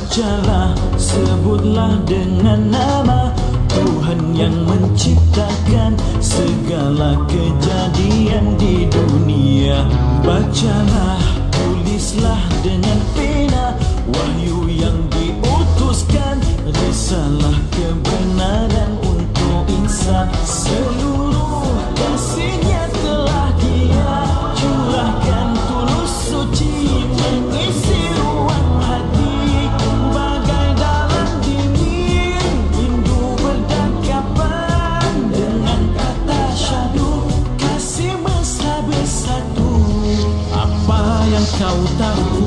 Bacalah, sebutlah dengan nama Tuhan yang menciptakan segala kejadian di dunia. Bacalah, tulislah dengan pena wahyu yang diutuskan, risalah kebenaran untuk insan. Seluruh kasihnya telah Dia curahkan tulus suci, mengisi ruang hati bagai dalam dingin rindu berdekapan. Dengan kata syahdu kasih mesra bersatu. Apa yang kau tahu?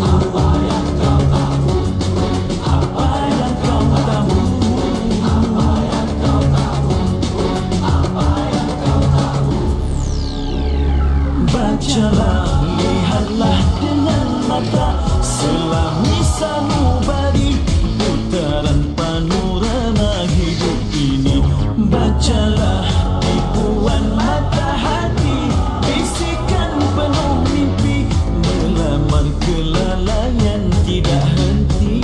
Apa yang kau tahu? Apa yang kau tahu? Apa yang kau tahu? Apa yang kau tahu? Bacalah, lihatlah dengan mata selami sanubari putaran panorama hidup ini. Bacalah tipuan mata hati, bisikan penuh mimpi, melamar kelalaian tidak henti.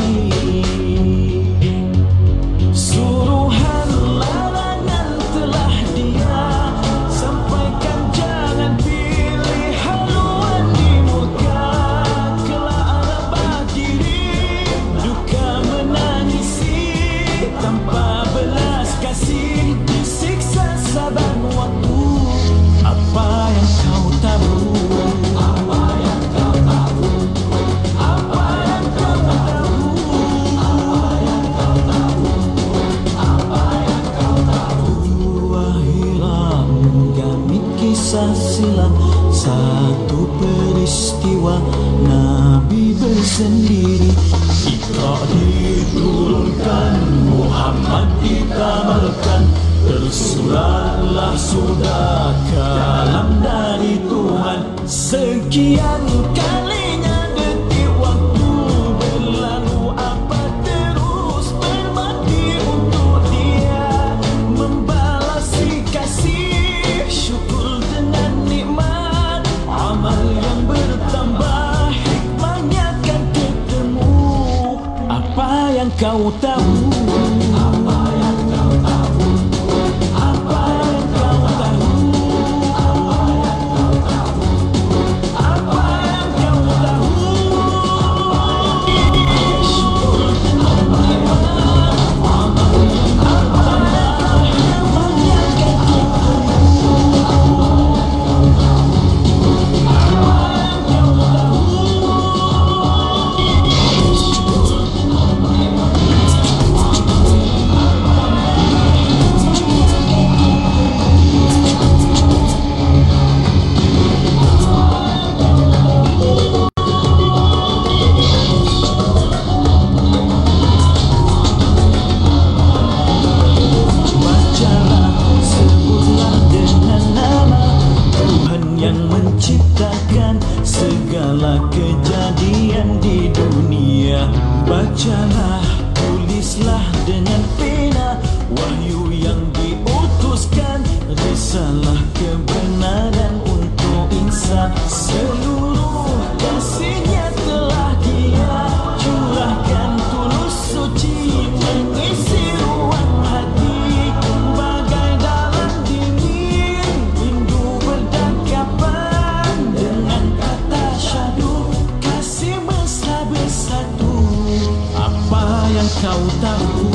Suruhan larangan telah Dia sampaikan, jangan pilih haluan di muka. Kelak arabah diri, duka menangisi, tanpa belas kasih disiksa saban waktu. Apa yang kau tahu? Apa yang kau tahu? Apa yang kau tahu? Apa yang kau tahu? Apa yang kau tahu? Akhirat menggami kisah silam, satu peristiwa Nabi bersendiri. Iqra diturunkan, Muhammad dikabarkan, tersuratlah sudah kalam dari Tuhan. Sekian kalinya detik waktu berlalu, apa terus berbakti untuk Dia, membalasi kasih syukur dengan nikmat, amal yang bertambah hikmahnya kan ketemu. Apa yang kau tahu? Apa yang kau tahu? Apa yang kau tahu? Apa yang kau tahu? Apa yang kau tahu? Syukur dengan nikmat, amal yang bertambah hikmahnya kan ketemu. Apa yang kau tahu? Bacalah, sebutlah dengan nama Tuhan yang menciptakan segala kejadian di dunia. Bacalah, tulislah dengan pena wahyu yang diutuskan, risalah kebenaran untuk insan. Seluruh kasihnya telah Dia curahkan tulus suci, mengisi ruang hati bagai dalam dingin rindu berdekapan. Dengan kata syahdu kasih mesra bersatu. Apa yang kau tahu?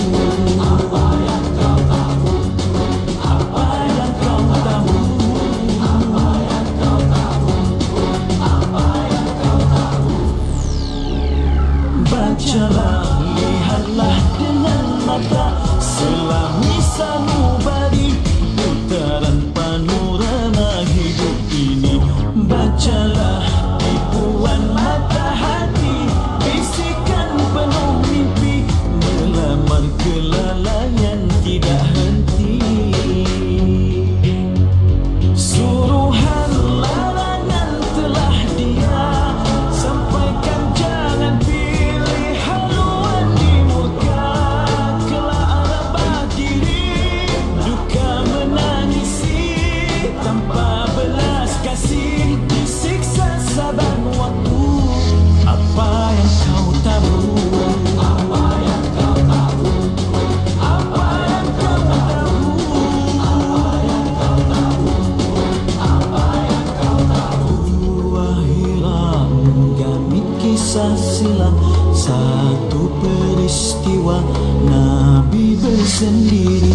Apa yang kau tahu? Apa yang kau tahu? Apa yang kau tahu? Apa yang kau tahu? Bacalah, lihatlah dengan mata selami sanubari putaran panorama hidup ini. Bacalah tipuan mata hati, bisikan penuh mimpi, melamar kelalaian tidak henti. Suruhan larangan telah Dia sampaikan, jangan pilih haluan di muka. Kelak arabah diri, kisah silam, satu peristiwa Nabi bersendiri.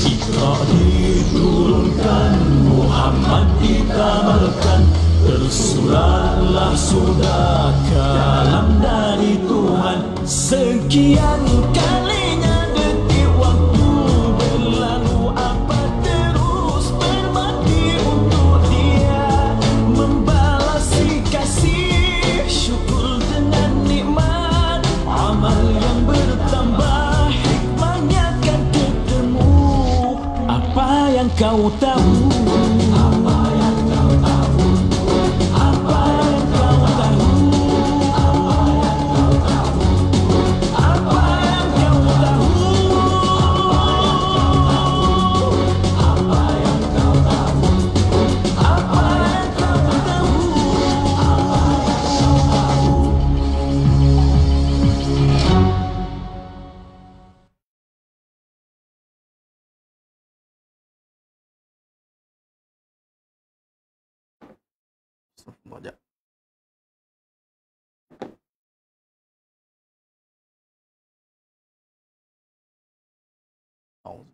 Iqra diturunkan, Muhammad dikabarkan, tersuratlah sudah kalam dari Tuhan. Sekian kalinya detik waktu berlalu, apa terus berbakti untuk dia, membalasi kasih syukur dengan nikmat, amal yang bertambah, hikmahnya kan ketemu. Apa yang kau tahu? Apa yang kau tahu? Apa yang kau tahu? Apa yang kau tahu? Apa yang kau tahu? Apa yang kau tahu? Sekejap. Auzu.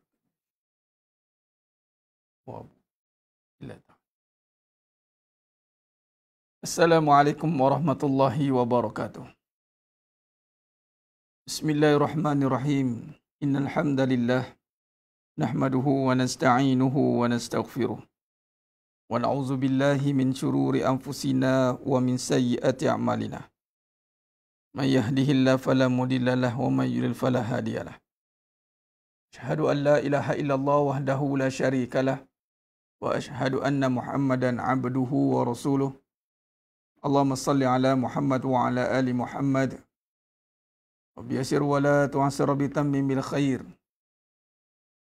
Wa- Ila ta'ala. Assalamualaikum warahmatullahi wabarakatuh. Bismillahirrahmanirrahim. Innal hamdalillah nahmaduhu wa nasta'inuhu wa nastaghfiruh. Wa na'udzu billahi min syururi anfusina wa min sayyiati a'malina. May yahdihillahu fala mudilla lahu wa may yudlil fala hadiyalah. Asyhadu an la ilaha illallah wahdahu la syarika lah wa asyhadu anna Muhammadan abduhu wa rasuluh. Allahumma salli ala Muhammad wa ala ali Muhammad. Rabbi yassir wa la tu'assir bi tammim bil khair.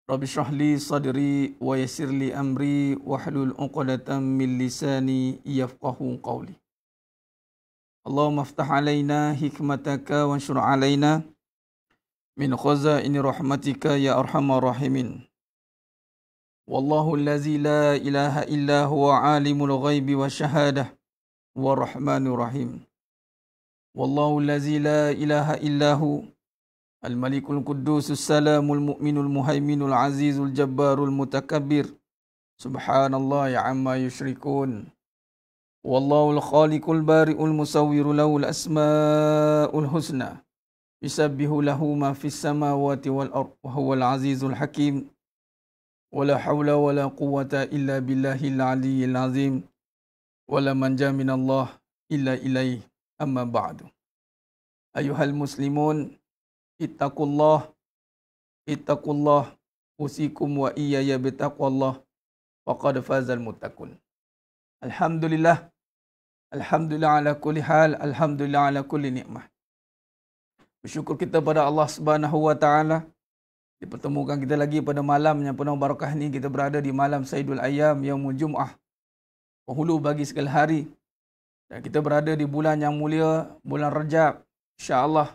Rabbi shrah li sadri wa yassir li amri wahlul 'uqdatam min lisani yafqahu qawli. Allahumma aftah alaina hikmataka wa anshur alaina min khazaini rahmatika ya arhamar rahimin. Wallahu allazi la ilaha illa huwa alimul ghaibi wa syahadah wa rahmanur rahim. Wallahu allazi la ilaha illa hu al-malikul quddusus salamul mu'minul muhaiminul azizul jabbarul mutakabbir. Subhanallah ya amma yushrikun. Wallahu al-khaliqul bari'ul musawwiru lahul asma'ul husna. Yusabbihu lahu ma fis samawati wal ardh wa huwal azizul hakim. Wala hawla wala quwwata illa billahil aliyyil azim. Wala manja minallah illa ilaih. Amma ba'du. Ayuhal muslimun, ittaqullah usikum wa iyaya bitaqwallah faqad fazal muttaqun. Alhamdulillah ala kulli hal, alhamdulillah ala kulli ni'mah. Bersyukur kita pada Allah Subhanahu wa taala dipertemukan kita lagi pada malam yang penuh barakah ini. Kita berada di malam Sayyidul Ayyam Yaumul Jum'ah, penghulu bagi segala hari, dan kita berada di bulan yang mulia, bulan Rajab. InsyaAllah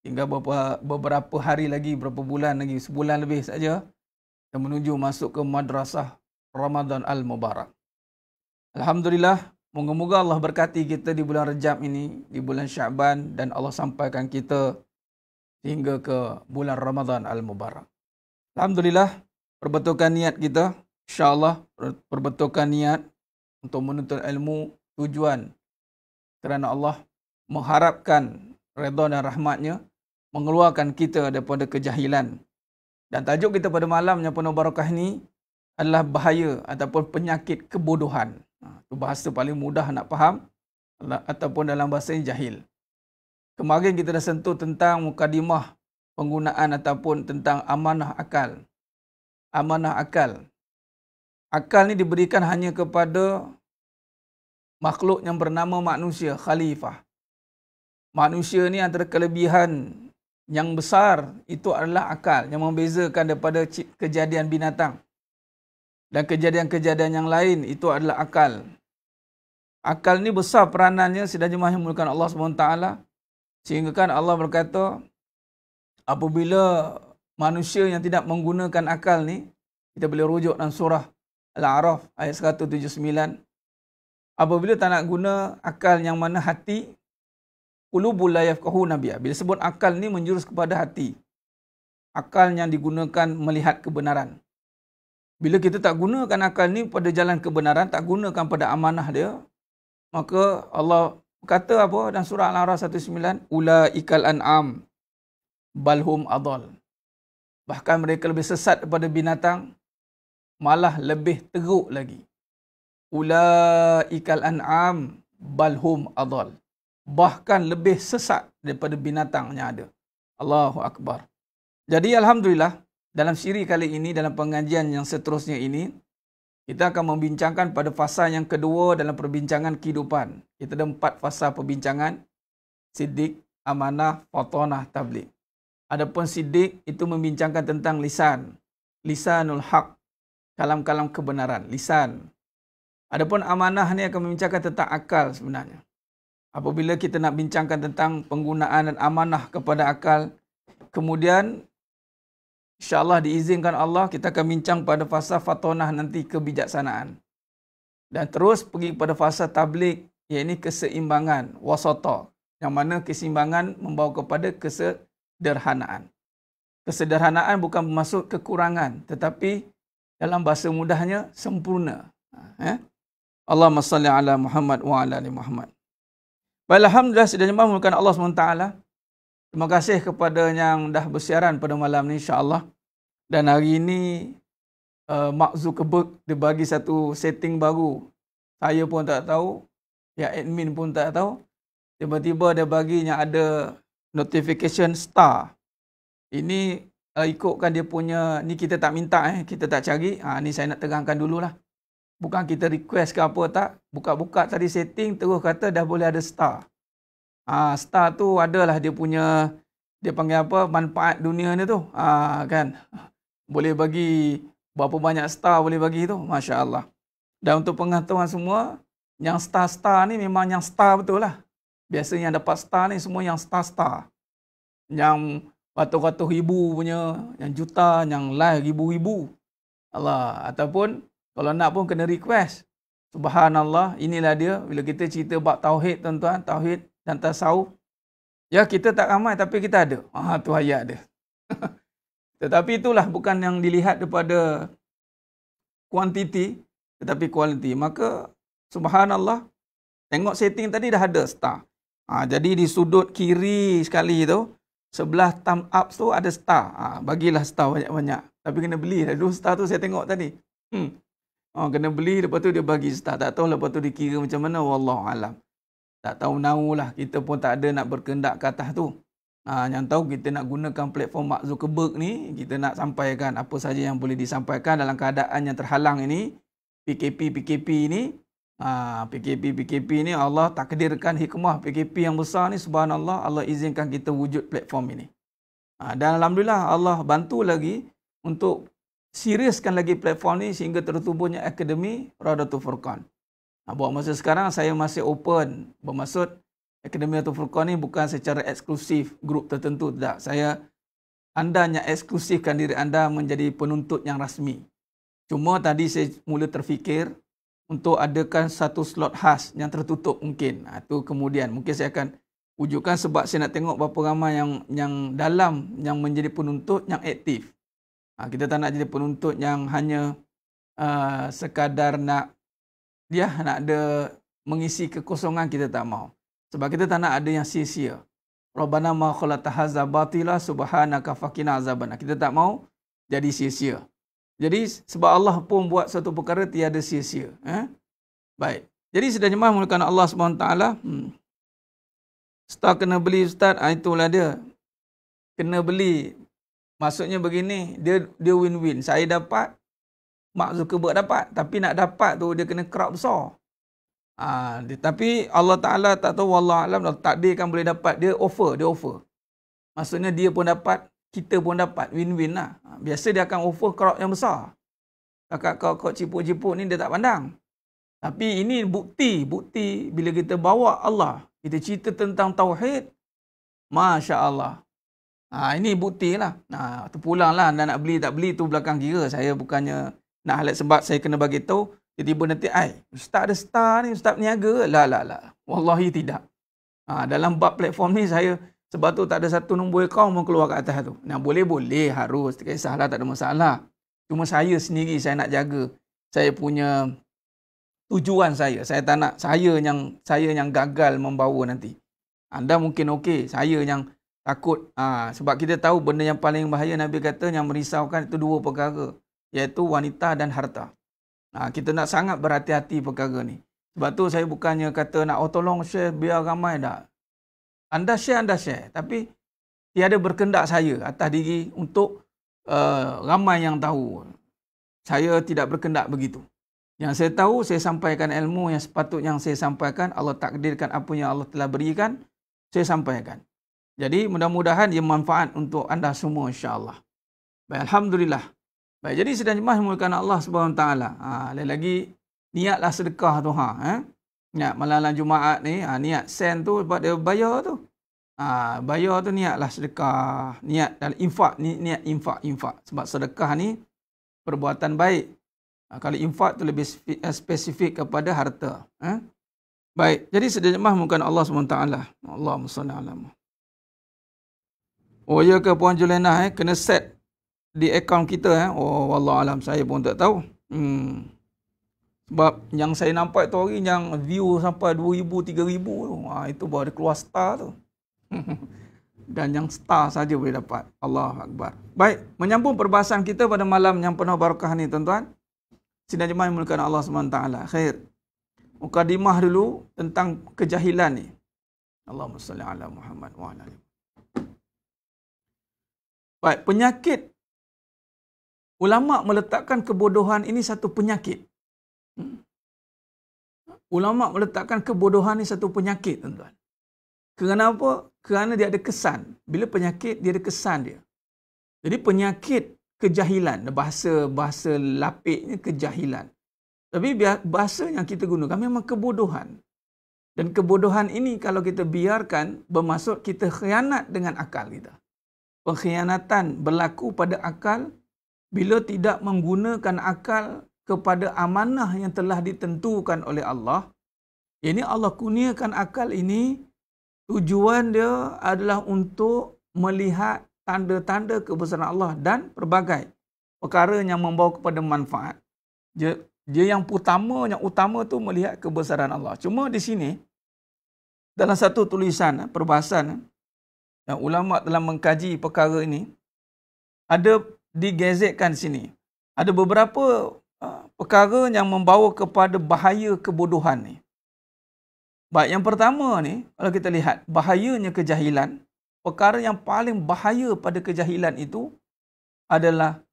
tinggal beberapa hari lagi, berapa bulan lagi, sebulan lebih saja, dan menuju masuk ke madrasah Ramadan Al-Mubarak. Alhamdulillah, moga-moga Allah berkati kita di bulan Rajab ini, di bulan Syaban, dan Allah sampaikan kita hingga ke bulan Ramadan Al-Mubarak. Alhamdulillah, perbetulkan niat kita, insyaAllah perbetulkan niat untuk menuntut ilmu, tujuan kerana Allah, mengharapkan redha dan rahmatnya, mengeluarkan kita daripada kejahilan. Dan tajuk kita pada malam yang penuh barakah ini adalah bahaya ataupun penyakit kebodohan. Itu bahasa paling mudah nak faham, ataupun dalam bahasa jahil. Kemarin kita dah sentuh tentang mukadimah penggunaan ataupun tentang amanah akal. Amanah akal. Akal ni diberikan hanya kepada makhluk yang bernama manusia, khalifah. Manusia ni antara kelebihan yang besar itu adalah akal, yang membezakan daripada kejadian binatang. Dan kejadian-kejadian yang lain itu adalah akal. Akal ni besar peranannya, sedang jemaah yang dimuliakan Allah SWT. Sehingga kan Allah berkata, apabila manusia yang tidak menggunakan akal ni, kita boleh rujuk dalam surah Al-A'raf ayat 179. Apabila tak nak guna akal yang mana hati, qulubul la yafqahuna biha. Bila sebut akal ni menjurus kepada hati. Akal yang digunakan melihat kebenaran. Bila kita tak gunakan akal ni pada jalan kebenaran, tak gunakan pada amanah dia, maka Allah kata apa dalam surah Al-A'raf 19, ulaikal an'am balhum adall. Bahkan mereka lebih sesat daripada binatang, malah lebih teruk lagi. Ulaikal an'am balhum adall. Bahkan lebih sesat daripada binatang yang ada. Allahu Akbar. Jadi alhamdulillah, dalam siri kali ini, dalam pengajian yang seterusnya ini, kita akan membincangkan pada fasa yang kedua dalam perbincangan kehidupan. Kita ada 4 fasa perbincangan. Siddiq, amanah, fatanah, tabligh. Adapun siddiq itu membincangkan tentang lisan. Lisanul haq. Kalam-kalam kebenaran. Lisan. Adapun amanah ni akan membincangkan tentang akal sebenarnya. Apabila kita nak bincangkan tentang penggunaan dan amanah kepada akal, kemudian InsyaAllah diizinkan Allah, kita akan bincang pada fasa fatonah nanti kebijaksanaan. Dan terus pergi pada fasa tabligh, iaitu keseimbangan, wasata. Yang mana keseimbangan membawa kepada kesederhanaan. Kesederhanaan bukan bermaksud kekurangan, tetapi dalam bahasa mudahnya, sempurna. Allahumma salli ala Muhammad wa ala ali Muhammad. Baik, alhamdulillah, sedang memuliakan Allah SWT. Terima kasih kepada yang dah bersiaran pada malam ni, insya-Allah. Dan hari ini Mark Zuckerberg dia bagi satu setting baru. Saya pun tak tahu, ya admin pun tak tahu. Tiba-tiba dia bagi yang ada notification star. Ini ikutkan dia punya, ni kita tak minta kita tak cari. Ni saya nak terangkan dululah. Bukan kita request ke apa tak. Buka-buka tadi setting terus kata dah boleh ada star. Star tu adalah dia punya, dia panggil apa, manfaat dunia ni tu. Kan. Boleh bagi berapa banyak star boleh bagi tu. Masya Allah. Dan untuk pengetahuan semua, yang star-star ni memang yang star betul lah. Biasanya yang dapat star ni semua yang star-star. Yang ratus-ratus ribu punya, yang juta, yang live ribu-ribu. Allah. Ataupun kalau nak pun kena request. Subhanallah, inilah dia. Bila kita cerita bab tauhid, tuan-tuan, tauhid dan tasawuf. Ya, kita tak ramai tapi kita ada. Tu ayat dia. Tetapi itulah bukan yang dilihat daripada kuantiti, tetapi kualiti. Maka, subhanallah, tengok setting tadi dah ada star. Jadi di sudut kiri sekali tu, sebelah thumb up tu ada star. Bagilah star banyak-banyak. Tapi kena beli. Dulu star tu saya tengok tadi. Kena beli, lepas tu dia bagi star. Tak tahu lepas tu dikira macam mana, wallahualam. Tak tahu lah, kita pun tak ada nak berkehendak ke atas tu. Yang tahu kita nak gunakan platform Mark Zuckerberg ni, kita nak sampaikan apa saja yang boleh disampaikan dalam keadaan yang terhalang ini. PKP ni, PKP ni Allah takdirkan hikmah PKP yang besar ni, subhanallah, Allah izinkan kita wujud platform ini. Dan alhamdulillah Allah bantu lagi untuk seriuskan lagi platform ni sehingga tertubuhnya Akademi Radatul Furqan. Buat masa sekarang saya masih open. Bermaksud Akademi Radatul Furqan ni bukan secara eksklusif grup tertentu. Tak. Anda yang eksklusifkan diri anda menjadi penuntut yang rasmi. Cuma tadi saya mula terfikir untuk adakan satu slot khas yang tertutup mungkin. Itu kemudian mungkin saya akan wujudkan sebab saya nak tengok berapa ramai yang dalam yang menjadi penuntut yang aktif. Kita tak nak jadi penuntut yang hanya sekadar nak ada mengisi kekosongan, kita tak mau. Sebab kita tak nak ada yang sia-sia. Rabbana ma khalaqta hadza batila subhanaka faqina azabannar. Kita tak mau jadi sia-sia. Jadi sebab Allah pun buat satu perkara tiada sia-sia. Baik. Jadi sedang jemaah mulakan Allah SWT. Ustaz kena beli ustaz. Itulah dia. Kena beli. Maksudnya begini. Dia win-win. Saya dapat. Mark Zuckerberg dapat. Tapi nak dapat tu dia kena crowd besar. Tapi Allah Ta'ala tak tahu, wallahualam, takdir kan boleh dapat. Dia offer. Maksudnya dia pun dapat, kita pun dapat. Win-win lah. Biasa dia akan offer crowd yang besar. Kakak kau cipuk-cipuk ni dia tak pandang. Tapi ini bukti bila kita bawa Allah. Kita cerita tentang tauhid. Masya Allah. Ini bukti lah. Terpulang lah. Anda nak beli tak beli tu belakang kira. Saya bukannya nak highlight sebab saya kena bagi tahu. Tiba-tiba nanti, ustaz ada star ni, ustaz niaga. La. Wallahi tidak. Dalam bab platform ni saya sebab tu tak ada satu nombor akaun mau keluar kat atas tu. Nah, boleh harus, tak kisahlah, tak ada masalah. Cuma saya sendiri saya nak jaga saya punya tujuan saya. Saya tak nak saya yang gagal membawa nanti. Anda mungkin okey, saya yang takut. Sebab kita tahu benda yang paling bahaya Nabi kata yang merisaukan itu dua perkara, iaitu wanita dan harta. Kita nak sangat berhati-hati perkara ni. Sebab tu saya bukannya kata nak tolong share biar ramai, tak. Anda share, tapi tiada berkendak saya atas diri untuk ramai yang tahu. Saya tidak berkendak begitu. Yang saya tahu, saya sampaikan ilmu yang sepatutnya yang saya sampaikan. Allah takdirkan apa yang Allah telah berikan, saya sampaikan. Jadi mudah-mudahan ia manfaat untuk anda semua, insya-Allah. Baik, alhamdulillah. Baik, jadi sedang jemaah dimulakan Allah Subhanahu Wa Taala. Lagi niatlah sedekah tu Niat malam Jumaat ni, niat sen tu sebab dia bayar tu. Bayar tu niatlah sedekah, niat dan infak, niat infak. Sebab sedekah ni perbuatan baik. Kalau infak tu lebih spesifik kepada harta. Baik, jadi sedang jemaah dimulakan Allah Subhanahu Wa Taala. Allahumma salli ala Muhammad. Oh ya ke Puan Julenah, kena set di akaun kita. Oh, wallahualam, saya pun tak tahu. Sebab yang saya nampak tu hari yang view sampai 2,000, 3,000 tu. Itu baru dia keluar star tu. Dan yang star saja boleh dapat. Allahu Akbar. Baik, menyambung perbahasan kita pada malam yang penuh barakah ni, tuan-tuan. Sidang jemaah yang dimulakan Allah SWT. Khair. Mukadimah dulu tentang kejahilan ni. Allahumma salli ala Muhammad wa ala alihi. Baik, penyakit. Ulama meletakkan kebodohan ini satu penyakit. Ulama meletakkan kebodohan ini satu penyakit, tuan-tuan. Kenapa? Kerana dia ada kesan. Bila penyakit, dia ada kesan dia. Jadi penyakit kejahilan, bahasa lapiknya kejahilan. Tapi bahasa yang kita gunakan memang kebodohan. Dan kebodohan ini kalau kita biarkan, bermaksud kita khianat dengan akal kita. Pengkhianatan berlaku pada akal bila tidak menggunakan akal kepada amanah yang telah ditentukan oleh Allah. Ini Allah kurniakan akal ini, tujuan dia adalah untuk melihat tanda-tanda kebesaran Allah dan pelbagai perkara yang membawa kepada manfaat. Dia yang utama tu melihat kebesaran Allah. Cuma di sini, dalam satu tulisan perbahasan yang ulama telah mengkaji perkara ini, ada digazetkan sini. Ada beberapa perkara yang membawa kepada bahaya kebodohan ni. Baik, yang pertama ni, kalau kita lihat bahayanya kejahilan, perkara yang paling bahaya pada kejahilan itu adalah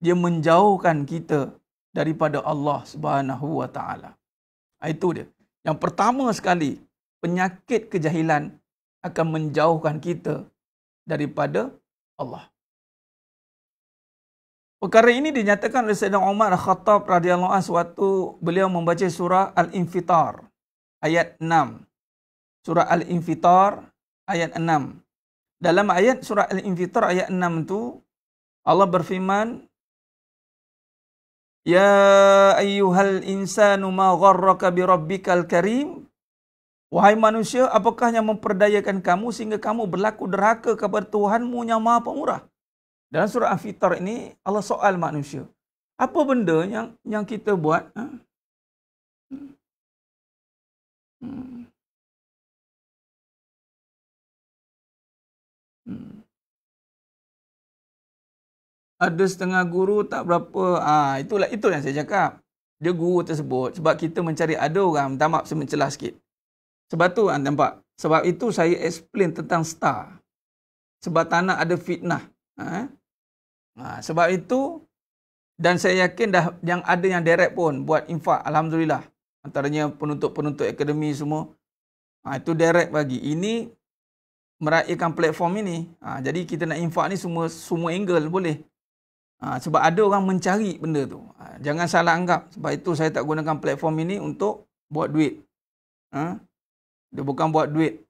dia menjauhkan kita daripada Allah Subhanahu Wa Taala. Itu dia. Yang pertama sekali, penyakit kejahilan akan menjauhkan kita daripada Allah. Perkara ini dinyatakan oleh Sayyidina Umar Al-Khattab radhiyallahu anhu sewaktu beliau membaca surah Al-Infitar ayat 6. Surah Al-Infitar ayat 6. Dalam ayat surah Al-Infitar ayat 6 tu Allah berfirman, Ya ayyuhal insanu ma gharraka bi rabbikal karim. Wahai manusia, apakah yang memperdayakan kamu sehingga kamu berlaku derhaka kepada Tuhanmu yang Maha Pemurah? Dalam surah Al-Fitar ini Allah soal manusia. Apa benda yang kita buat? Ada setengah guru tak berapa. Itulah yang saya cakap. Dia guru tersebut. Sebab kita mencari, ada orang, minta maaf saya mencelah sikit. Sebab tu nampak. Sebab itu saya explain tentang star. Sebab tak nak ada fitnah. Sebab itu, dan saya yakin dah yang ada yang direct pun buat infak. Alhamdulillah. Antaranya penuntut-penuntut akademi semua. Itu direct bagi. Ini meraihkan platform ini. Jadi kita nak infak ni semua angle boleh. Sebab ada orang mencari benda tu. Jangan salah anggap. Sebab itu saya tak gunakan platform ini untuk buat duit. Dia bukan buat duit.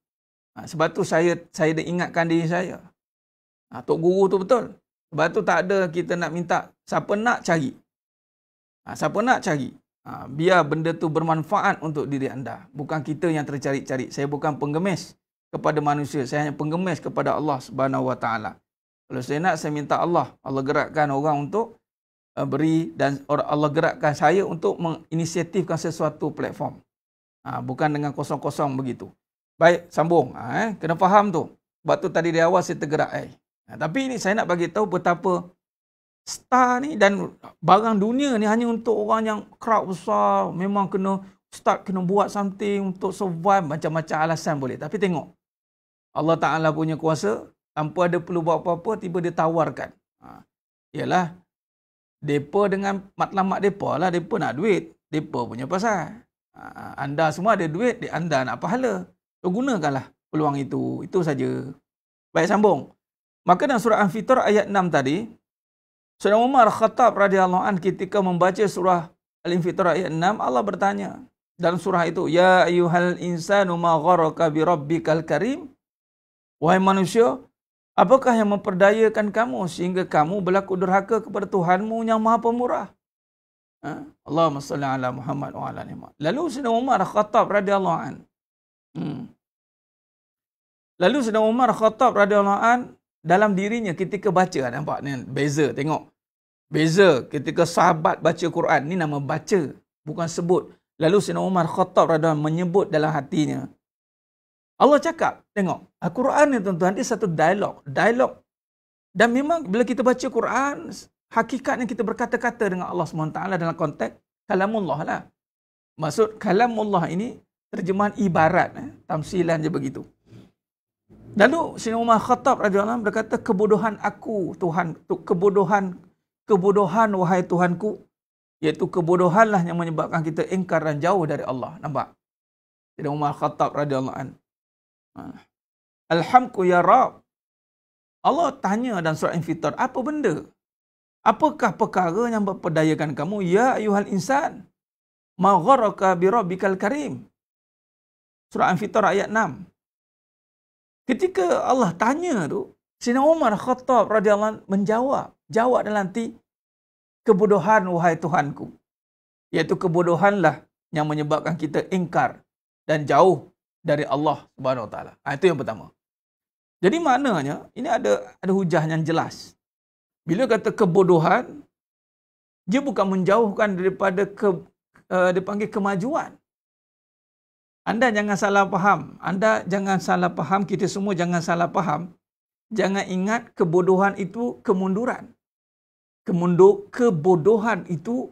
Sebab tu saya dah ingatkan diri saya. Tok guru tu betul. Sebab tu tak ada kita nak minta. Siapa nak cari. Siapa nak cari. Biar benda tu bermanfaat untuk diri anda. Bukan kita yang tercari-cari. Saya bukan pengemis. kepada manusia. Saya hanya pengemis kepada Allah Subhanahu Wa Taala. Kalau saya nak, saya minta Allah. Allah gerakkan orang untuk beri, dan Allah gerakkan saya untuk menginisiatifkan sesuatu platform. Bukan dengan kosong-kosong begitu. Baik, sambung. Kena faham tu. Sebab tu tadi di awal saya tergerak. Tapi ini saya nak bagi tahu betapa star ni dan barang dunia ni hanya untuk orang yang crowd besar. Memang kena buat something untuk survive. Macam-macam alasan boleh. Tapi tengok, Allah Ta'ala punya kuasa, tanpa ada perlu buat apa-apa, tiba dia tawarkan. Ialah, mereka dengan matlamat mereka lah, mereka nak duit. Mereka punya pasal. Anda semua ada duit, anda nak pahala. So, gunakanlah peluang itu. Itu saja. Baik, sambung. Maka dalam surah Al-Fitur ayat 6 tadi, Sayyidina Umar Khattab radhiyallahu anhu ketika membaca surah Al-Fitur ayat 6, Allah bertanya dalam surah itu, Ya ayyuhal insanu ma gharaka bi rabbikal karim. Wahai manusia, apakah yang memperdayakan kamu sehingga kamu berlaku derhaka kepada Tuhanmu yang Maha Pemurah? Allahumma salli ala Muhammad wa ala alihi. Lalu Sayyidina Umar Khattab radhiyallahu anhu. Lalu Sayyidina Umar Khattab radhiyallahu anhu dalam dirinya ketika baca, nampak ni beza, tengok. Beza ketika sahabat baca Quran, ni nama baca, bukan sebut. Lalu Sayyidina Umar Khattab radhiyallahu anhu menyebut dalam hatinya. Allah cakap, tengok, Al-Quran ni tuan-tuan, dia satu dialog. Dan memang bila kita baca Quran, hakikatnya kita berkata-kata dengan Allah SWT dalam konteks kalamullah lah. Maksud kalamullah ini terjemahan ibarat, tamsilan je begitu. Lalu Sayyidina Umar Khattab radhiyallahu anhu berkata, kebodohan aku, Tuhan, kebodohan wahai Tuhanku, iaitu kebodohanlah yang menyebabkan kita ingkar dan jauh dari Allah. Nampak? Sayyidina Umar Khattab radhiyallahu anhu. Alhamku ya Rab. Allah tanya dalam surah Al-Fitur, apa benda? Apakah perkara yang memperdayakan kamu? Ya ayuhal insan, ma gharaka bi rabbikal karim. Surah Al-Fitur ayat 6. Ketika Allah tanya tu, Sayyidina Umar Khattab radhiyallahu anhu jawab dalam hati, kebodohan wahai Tuhanku. Iaitu kebodohanlah yang menyebabkan kita ingkar dan jauh dari Allah Subhanahu Wa Taala. Itu yang pertama. Jadi maknanya ini ada hujah yang jelas. Bila kata kebodohan, dia bukan menjauhkan daripada dipanggil kemajuan. Anda jangan salah faham. Kita semua jangan salah faham. Jangan ingat kebodohan itu kemunduran. Kebodohan itu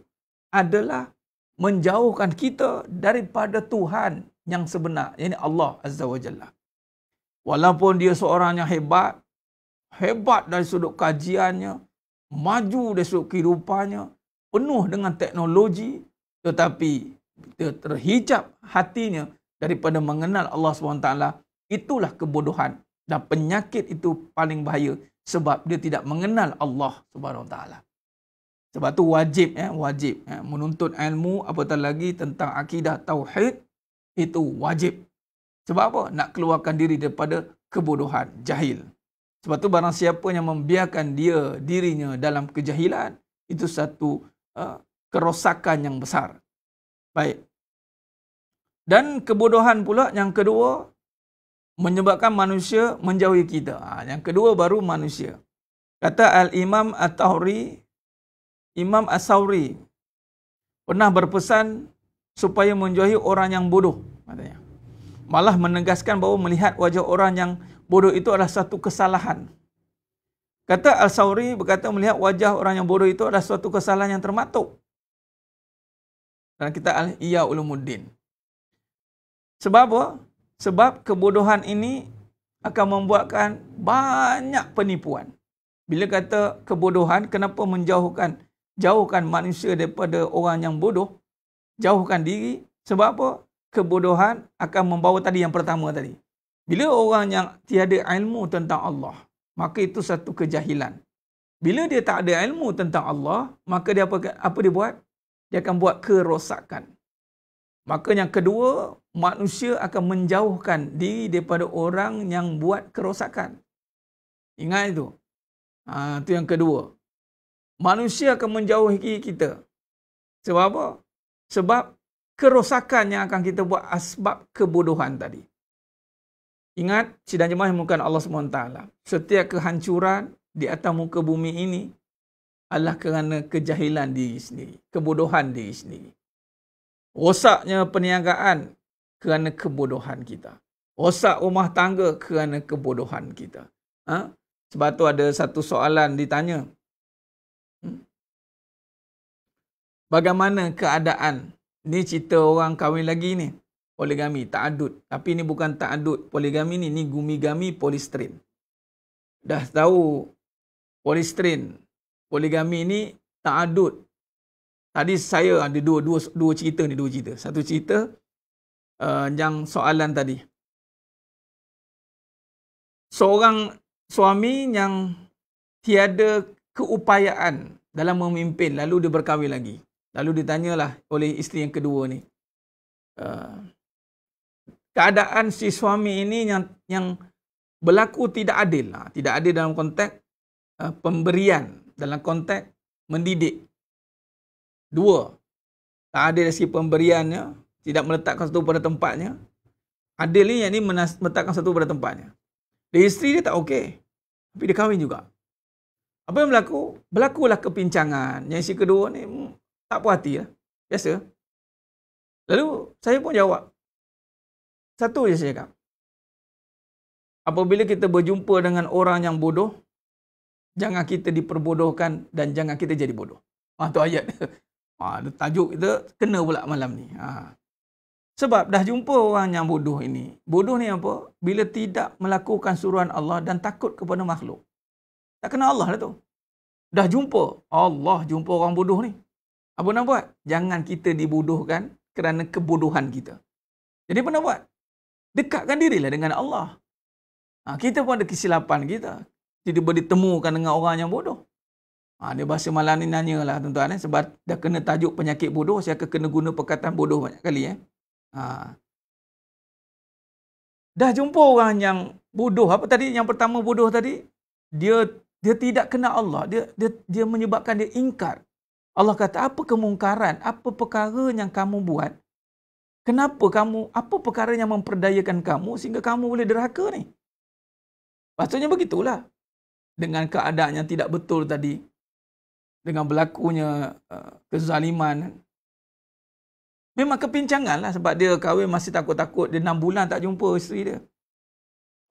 adalah menjauhkan kita daripada Tuhan yang sebenar, yakni Allah Azza wa Jalla. Walaupun dia seorang yang hebat dari sudut kajiannya, maju dari sudut kehidupannya, penuh dengan teknologi, tetapi dia terhijab hatinya daripada mengenal Allah SWT. Itulah kebodohan, dan penyakit itu paling bahaya sebab dia tidak mengenal Allah SWT. Sebab tu wajib menuntut ilmu, apatah lagi tentang akidah tauhid. Itu wajib. Sebab apa? Nak keluarkan diri daripada kebodohan, jahil. Sebab tu barang siapa yang membiarkan dirinya dalam kejahilan, itu satu kerosakan yang besar. Baik. Dan kebodohan pula yang kedua, menyebabkan manusia menjauhi kita. Yang kedua baru manusia. Kata Al-Imam Imam As-Sawri pernah berpesan supaya menjauhi orang yang bodoh, katanya. Malah menegaskan bahawa melihat wajah orang yang bodoh itu adalah satu kesalahan. Kata Al-Sawri berkata, melihat wajah orang yang bodoh itu adalah suatu kesalahan yang termaktub. Dan kita Al-Ihya Ulumuddin. Sebab apa? Sebab kebodohan ini akan membuatkan banyak penipuan. Bila kata kebodohan, kenapa jauhkan manusia daripada orang yang bodoh? Jauhkan diri. Sebab apa? Kebodohan akan membawa tadi yang pertama tadi. Bila orang yang tiada ilmu tentang Allah, maka itu satu kejahilan. Bila dia tak ada ilmu tentang Allah, maka dia apa dia buat? Dia akan buat kerosakan. Maka yang kedua, manusia akan menjauhkan diri daripada orang yang buat kerosakan. Ingat itu. Itu yang kedua. Manusia akan menjauhi kita. Sebab apa? Sebab kerosakan yang akan kita buat asbab kebodohan tadi. Ingat, sidang jemaah yang dimuliakan Allah SWT. Setiap kehancuran di atas muka bumi ini adalah kerana kejahilan diri sendiri, kebodohan diri sendiri. Rosaknya perniagaan kerana kebodohan kita. Rosak rumah tangga kerana kebodohan kita. Sebab tu ada satu soalan ditanya. Bagaimana keadaan? Ni cerita orang kahwin lagi ni. Poligami, ta'adud. Tapi ni bukan ta'adud poligami ni gumigami polistrin. Dah tahu polistrin, poligami ni ta'adud. Tadi saya ada dua cerita ni, dua cerita. Satu cerita yang soalan tadi. Seorang suami yang tiada keupayaan dalam memimpin, lalu dia berkahwin lagi. Lalu ditanyalah oleh isteri yang kedua ni. Keadaan si suami ini yang berlaku tidak adil. Tidak adil dalam konteks pemberian, dalam konteks mendidik. Dua, tak adil dari segi pemberiannya, tidak meletakkan satu pada tempatnya. Adil ni yang ni meletakkan satu pada tempatnya. Dari isteri dia tak okey, tapi dia kahwin juga. Apa yang berlaku? Berlakulah kepincangan. Yang si kedua ni tak puas hati lah. Biasa. Lalu saya pun jawab. Satu je saya cakap. Apabila kita berjumpa dengan orang yang bodoh, jangan kita diperbodohkan dan jangan kita jadi bodoh. Tu ayat. Tajuk kita kena pula malam ni. Sebab dah jumpa orang yang bodoh ini. Bodoh ni apa? Bila tidak melakukan suruhan Allah dan takut kepada makhluk. Tak kena Allah lah tu. Dah jumpa. Allah jumpa orang bodoh ni. Apa nak buat? Jangan kita dibodohkan kerana kebodohan kita. Jadi apa nak buat? Dekatkan dirilah dengan Allah. Kita pun ada kesilapan kita. Tiba-tiba ditemukan dengan orang yang bodoh. Dia bahasa malam ni nanyalah tuan-tuan. Sebab dah kena tajuk penyakit bodoh, saya akan kena guna perkataan bodoh banyak kali. Dah jumpa orang yang bodoh. Apa tadi? Yang pertama bodoh tadi. Dia tidak kenal Allah. Dia menyebabkan dia ingkar. Allah kata, apa kemungkaran? Apa perkara yang kamu buat? Apa perkara yang memperdayakan kamu sehingga kamu boleh derhaka ni? Maksudnya begitulah. Dengan keadaan yang tidak betul tadi, dengan berlakunya kezaliman, memang kepincangan lah sebab dia kahwin masih takut-takut. Dia 6 bulan tak jumpa isteri dia.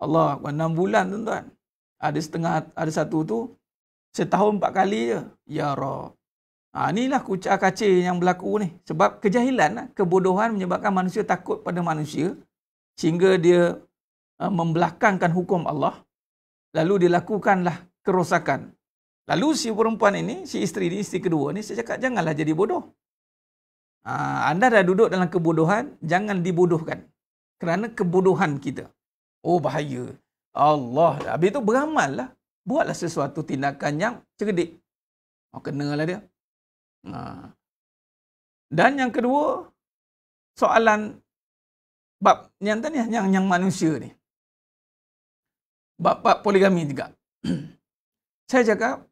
Allah, 6 bulan tuan-tuan. Ada satu tu, setahun 4 kali je. Ya Rab. Inilah kucak kacir yang berlaku ni. Sebab kejahilan, kebodohan menyebabkan manusia takut pada manusia. Sehingga dia membelakangkan hukum Allah. Lalu dilakukanlah kerosakan. Lalu si perempuan ini, si isteri kedua ni, saya cakap janganlah jadi bodoh. Anda dah duduk dalam kebodohan, jangan dibodohkan. Kerana kebodohan kita. Oh bahaya. Allah. Habis itu beramal lah. Buatlah sesuatu tindakan yang cerdik. Kenalah dia. Dan yang kedua, soalan bab yang tadi yang manusia ni. Bab poligami juga. Saya cakap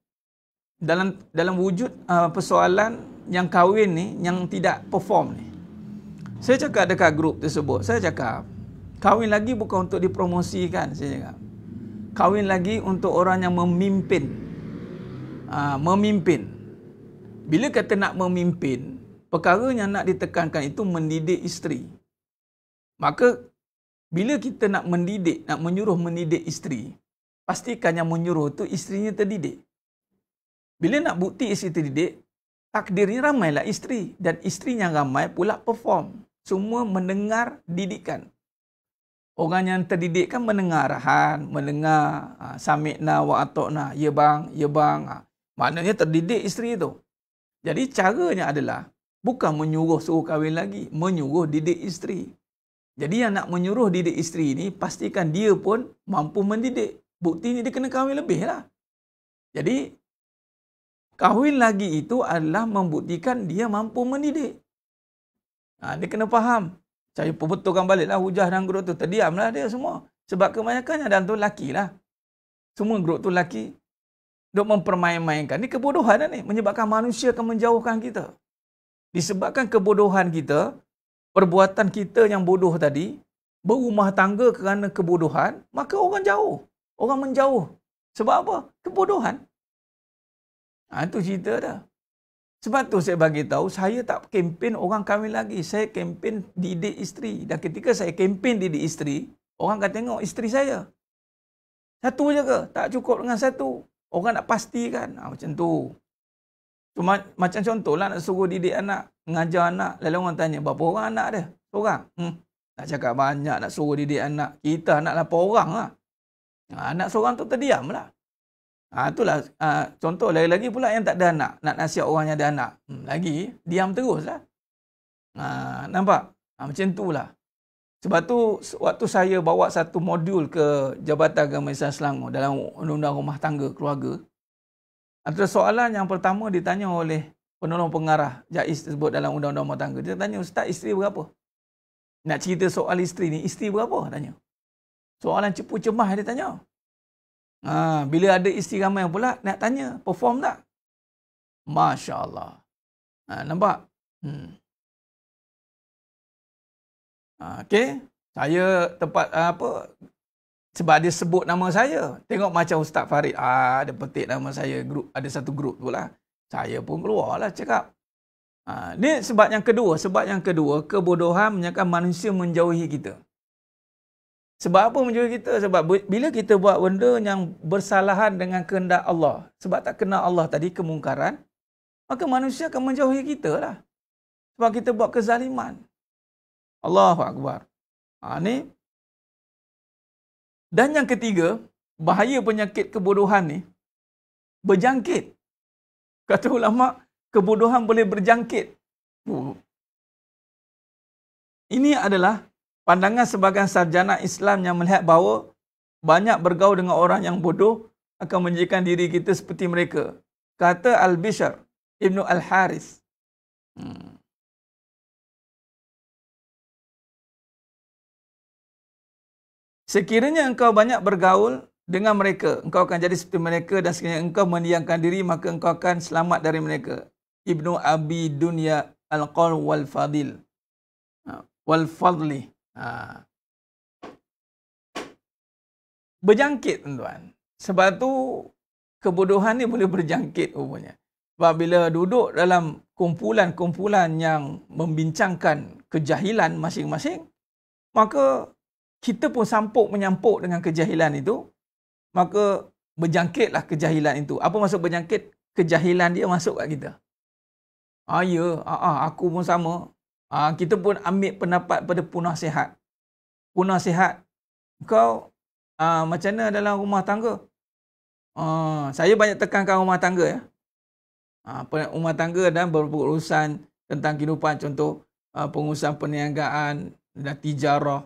dalam wujud persoalan yang kahwin ni yang tidak perform ni. Saya cakap dekat grup tersebut, saya cakap kahwin lagi bukan untuk dipromosikan, saya cakap. Kahwin lagi untuk orang yang memimpin. Memimpin. Bila kata nak memimpin, perkara yang nak ditekankan itu mendidik isteri. Maka bila kita nak mendidik, nak menyuruh mendidik isteri, pastikan yang menyuruh tu isterinya terdidik. Bila nak bukti isteri terdidik, takdirnya ramailah isteri. Dan isteri yang ramai pula perform. Semua mendengar didikan. Orang yang terdidik kan mendengar arahan, mendengar sami'na wa ata'na, ya bang, ya bang. Maknanya terdidik isteri tu. Jadi caranya adalah bukan menyuruh suruh kahwin lagi, menyuruh didik isteri. Jadi yang nak menyuruh didik isteri ni, pastikan dia pun mampu mendidik. Buktinya dia kena kahwin lebih lah. Jadi, kahwin lagi itu adalah membuktikan dia mampu mendidik. Dia kena faham. Saya perbetulkan baliklah hujah dan grup tu. Terdiamlah dia semua. Sebab kebanyakannya dalam tu lelaki lah. Semua grup tu lelaki. Duk mempermain-mainkan. Ini kebodohan ni. Menyebabkan manusia akan menjauhkan kita. Disebabkan kebodohan kita, perbuatan kita yang bodoh tadi, berumah tangga kerana kebodohan, maka orang jauh. Orang menjauh. Sebab apa? Kebodohan. Itu cerita dah. Sebab tu saya bagi tahu, saya tak kempen orang kahwin lagi. Saya kempen didik isteri. Dan ketika saya kempen didik isteri, orang akan tengok isteri saya. Satu je ke? Tak cukup dengan satu. Orang nak pastikan. Macam tu. Cuma, macam contohlah nak suruh didik anak, mengajar anak. Lalu orang tanya, berapa orang anak dia? Seorang? Nak cakap banyak nak suruh didik anak. Kita anak 8 orang lah. Anak seorang tu terdiam lah. Itulah contoh. Lagi-lagi pula yang tak ada anak. Nak nasihat orang yang ada anak. Lagi, diam terus lah. Nampak? Macam tu lah. Sebab tu, waktu saya bawa satu modul ke Jabatan Agama Islam Selangor dalam undang-undang rumah tangga keluarga, antara soalan yang pertama ditanya oleh penolong pengarah JAIS tersebut dalam undang-undang rumah tangga. Dia tanya, Ustaz, isteri berapa? Nak cerita soal isteri ni, isteri berapa? Tanya. Soalan cepu cemah dia tanya. Bila ada isteri ramai pula, nak tanya, perform tak? Masya Allah. Nampak? Okey. Saya tempat sebab dia sebut nama saya. Tengok macam Ustaz Farid. Dia petik nama saya. Ada satu grup tu lah. Saya pun keluar lah cakap. Ni sebab yang kedua. Sebab yang kedua, kebodohan menyebabkan manusia menjauhi kita. Sebab apa menjauhi kita? Sebab bila kita buat benda yang bersalahan dengan kehendak Allah, sebab tak kenal Allah tadi, kemungkaran, maka manusia akan menjauhi kita lah. Sebab kita buat kezaliman. Allahu Akbar. Ni. Dan yang ketiga, bahaya penyakit kebodohan ni, berjangkit. Kata ulama, kebodohan boleh berjangkit. Ini adalah pandangan sebahagian sarjana Islam yang melihat bahawa banyak bergaul dengan orang yang bodoh akan menjadikan diri kita seperti mereka. Kata Al-Bishr Ibnu Al-Haris. Sekiranya engkau banyak bergaul dengan mereka, engkau akan jadi seperti mereka, dan sekiranya engkau mendiamkan diri, maka engkau akan selamat dari mereka. Ibnu Abi Dunya Al-Qawl wal-Fadil. Wal-Fadli. Berjangkit, tuan. Sebab tu kebodohan ni boleh berjangkit rupanya. Sebab bila duduk dalam kumpulan-kumpulan yang membincangkan kejahilan masing-masing, maka kita pun menyampuk dengan kejahilan itu, maka berjangkitlah kejahilan itu. Apa maksud berjangkit? Kejahilan dia masuk kat kita. Aku pun sama. Kita pun ambil pendapat pada penasihat. Penasihat, kau macam mana dalam rumah tangga? Saya banyak tekankan rumah tangga ya. Rumah tangga dan berurusan tentang kehidupan, contoh pengurusan perniagaan dan tijarah,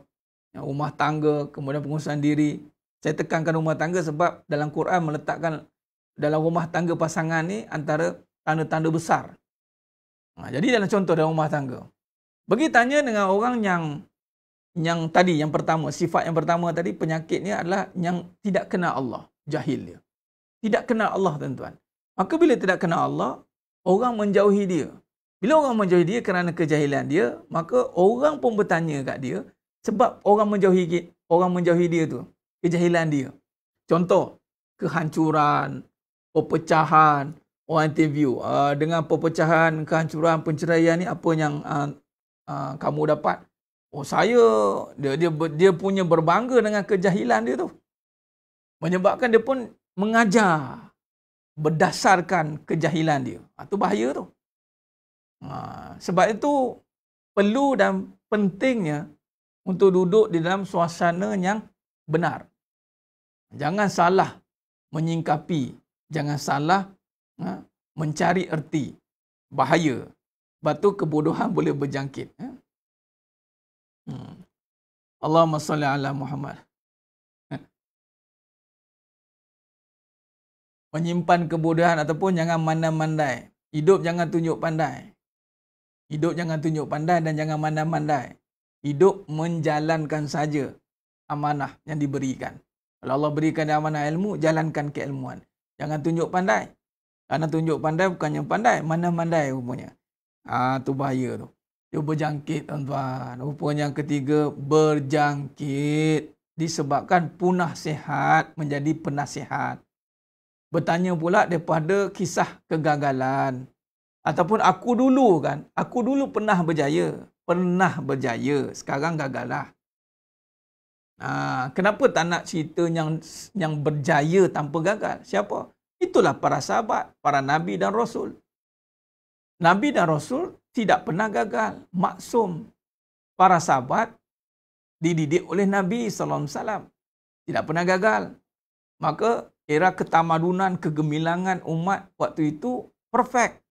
rumah tangga, kemudian pengurusan diri. Saya tekankan rumah tangga sebab dalam Quran meletakkan dalam rumah tangga pasangan ni antara tanda-tanda besar. Jadi dalam contoh dalam rumah tangga, bagi tanya dengan orang yang tadi, yang pertama, sifat yang pertama tadi, penyakitnya adalah yang tidak kenal Allah, jahil dia. Tidak kenal Allah, tuan-tuan. Maka bila tidak kenal Allah, orang menjauhi dia. Bila orang menjauhi dia kerana kejahilan dia, maka orang pun bertanya kat dia, sebab orang menjauhi dia tu, kejahilan dia. Contoh, kehancuran, perpecahan, orang interview, dengan perpecahan, kehancuran, penceraian ni, apa yang kamu dapat? Dia punya berbangga dengan kejahilan dia tu. Menyebabkan dia pun mengajar berdasarkan kejahilan dia. Itu bahaya tu. Sebab itu perlu dan pentingnya untuk duduk di dalam suasana yang benar. Jangan salah menyingkapi. Jangan salah mencari erti. Bahaya. Sebab tu kebodohan boleh berjangkit. Allahumma salli ala Muhammad. Menyimpan kebodohan ataupun jangan mandai-mandai. Hidup jangan tunjuk pandai. Hidup jangan tunjuk pandai dan jangan mandai-mandai. Hidup menjalankan saja amanah yang diberikan. Kalau Allah berikan amanah ilmu, jalankan keilmuan. Jangan tunjuk pandai. Karena tunjuk pandai bukannya pandai, mandai-mandai rupanya. Tu bahaya tu. Dia berjangkit tuan-tuan. Rupanya yang ketiga berjangkit disebabkan punah sihat menjadi penasihat. Bertanya pula daripada kisah kegagalan. Ataupun aku dulu pernah berjaya, sekarang gagal lah. Kenapa tak nak cerita yang berjaya tanpa gagal? Siapa? Itulah para sahabat, para nabi dan rasul. Nabi dan rasul tidak pernah gagal, maksum. Para sahabat dididik oleh Nabi SAW, tidak pernah gagal. Maka era ketamadunan, kegemilangan umat waktu itu perfect.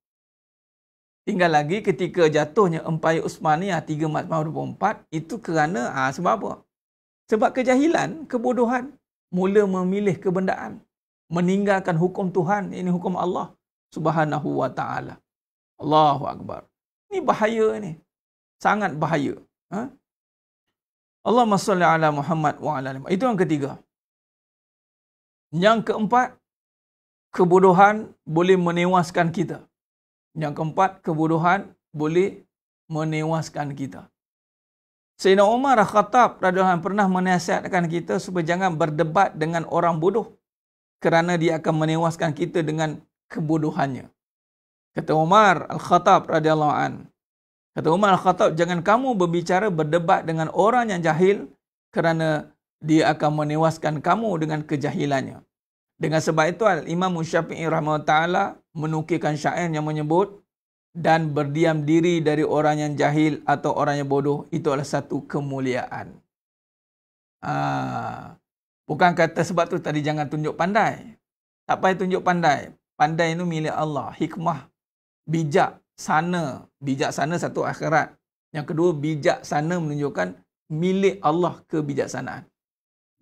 Tinggal lagi ketika jatuhnya Empayar Uthmaniyah 3 Mac 1924, itu kerana sebab apa? Sebab kejahilan, kebodohan, mula memilih kebendaan, meninggalkan hukum Tuhan, ini hukum Allah Subhanahu wa taala. Allahu akbar. Ini bahaya ni. Sangat bahaya. Allahumma salli ala Muhammad wa ala alihi. Itu yang ketiga. Yang keempat, kebodohan boleh menewaskan kita. Yang keempat, kebodohan boleh menewaskan kita. Sayyidina Umar Al-Khattab radhiyallahu anhu pernah menasihatkan kita supaya jangan berdebat dengan orang bodoh kerana dia akan menewaskan kita dengan kebodohannya. Kata Umar Al-Khattab radhiyallahu anhu, kata Umar Al-Khattab, jangan kamu berdebat dengan orang yang jahil kerana dia akan menewaskan kamu dengan kejahilannya. Dengan sebab itu Imam Syafi'i rahimahullah taala menukilkan syair yang menyebut, dan berdiam diri dari orang yang jahil atau orang yang bodoh itu adalah satu kemuliaan. Bukan kata sebab tu tadi jangan tunjuk pandai. Tak payah tunjuk pandai. Pandai itu milik Allah. Hikmah, bijaksana satu akhirat. Yang kedua, bijaksana menunjukkan milik Allah kebijaksanaan.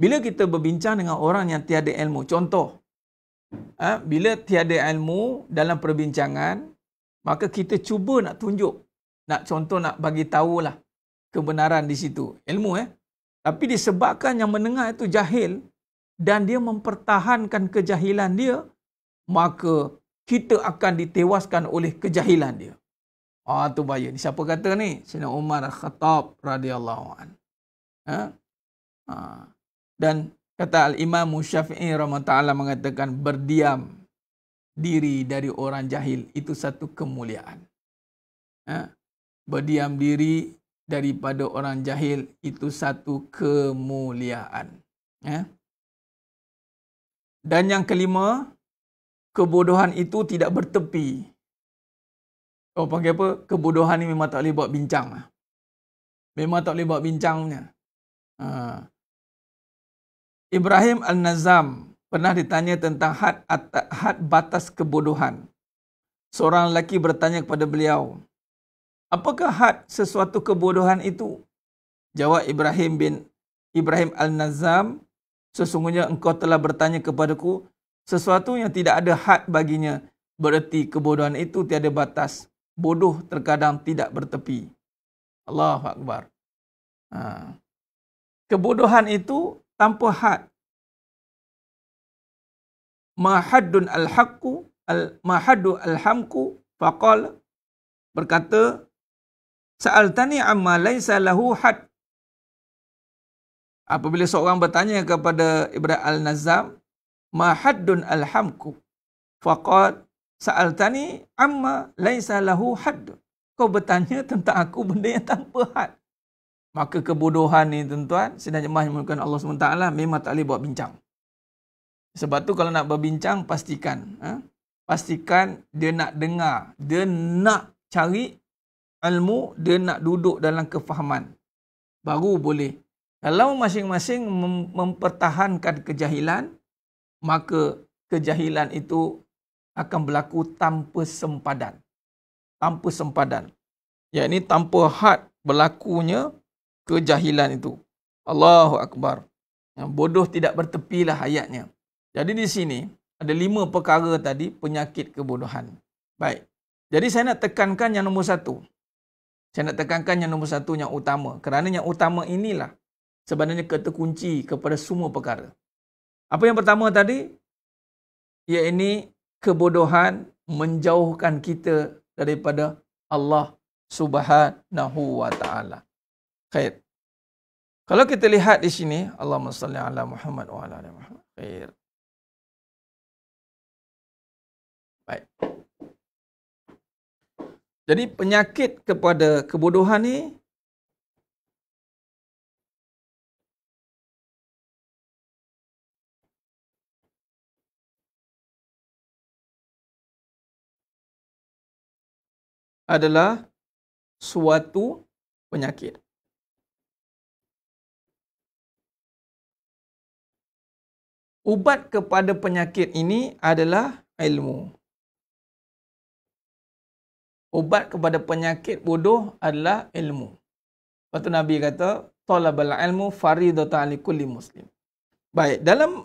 Bila kita berbincang dengan orang yang tiada ilmu, contoh, bila tiada ilmu dalam perbincangan, maka kita cuba nak tunjuk, nak bagi tahulah kebenaran di situ. Ilmu Tapi disebabkan yang mendengar itu jahil dan dia mempertahankan kejahilan dia, maka kita akan ditewaskan oleh kejahilan dia. Tu bahaya. Ni siapa kata ni? Sayyidina Umar Al-Khattab radhiyallahu anhu. Dan kata Al-Imam Syafi'i rahimahullah taala mengatakan, berdiam diri dari orang jahil itu satu kemuliaan. Berdiam diri daripada orang jahil itu satu kemuliaan. Dan yang kelima, kebodohan itu tidak bertepi. Panggil apa? Kebodohan ni memang tak boleh buat bincang. Memang tak boleh buat bincangnya. Ibrahim Al-Nazam pernah ditanya tentang had batas kebodohan. Seorang lelaki bertanya kepada beliau, apakah had sesuatu kebodohan itu? Jawab Ibrahim Al-Nazam, sesungguhnya engkau telah bertanya kepadaku sesuatu yang tidak ada had baginya, bererti kebodohan itu tiada batas. Bodoh terkadang tidak bertepi. Allahu Akbar. Kebodohan itu tanpa had. Mahadun al-haqqu mahadu al-hamku faqal, berkata, sa'altani amma laysa lahu had. Apabila seorang bertanya kepada Ibrahim Al-Nazam, mahadun al-hamku faqal sa'altani amma laysa lahu had. Kau bertanya tentang aku benda yang tanpa had. Maka kebodohan ni tuan-tuan, sedang jemaah yang dimuliakan Allah SWT, memang tak boleh buat bincang. Sebab tu kalau nak berbincang, pastikan dia nak dengar, dia nak cari ilmu, dia nak duduk dalam kefahaman. Baru boleh. Kalau masing-masing mempertahankan kejahilan, maka kejahilan itu akan berlaku tanpa sempadan. Tanpa sempadan. Yakni tanpa had berlakunya kejahilan itu. Allahu Akbar. Bodoh tidak bertepilah ayatnya. Jadi di sini ada 5 perkara tadi penyakit kebodohan. Baik. Jadi saya nak tekankan yang nombor 1. Saya nak tekankan yang nombor 1 yang utama. Kerana yang utama inilah sebenarnya kata kunci kepada semua perkara. Apa yang pertama tadi? Iaitu kebodohan menjauhkan kita daripada Allah Subhanahu wa ta'ala. Khair. Kalau kita lihat di sini, Allahumma salli ala Muhammad wa ala ali Muhammad. Khair. Baik. Jadi penyakit kepada kebodohan ni adalah suatu penyakit. Ubat kepada penyakit ini adalah ilmu. Ubat kepada penyakit bodoh adalah ilmu. Lepas tu Nabi kata, talabal ilmu faridatan li kulli muslim. Baik, dalam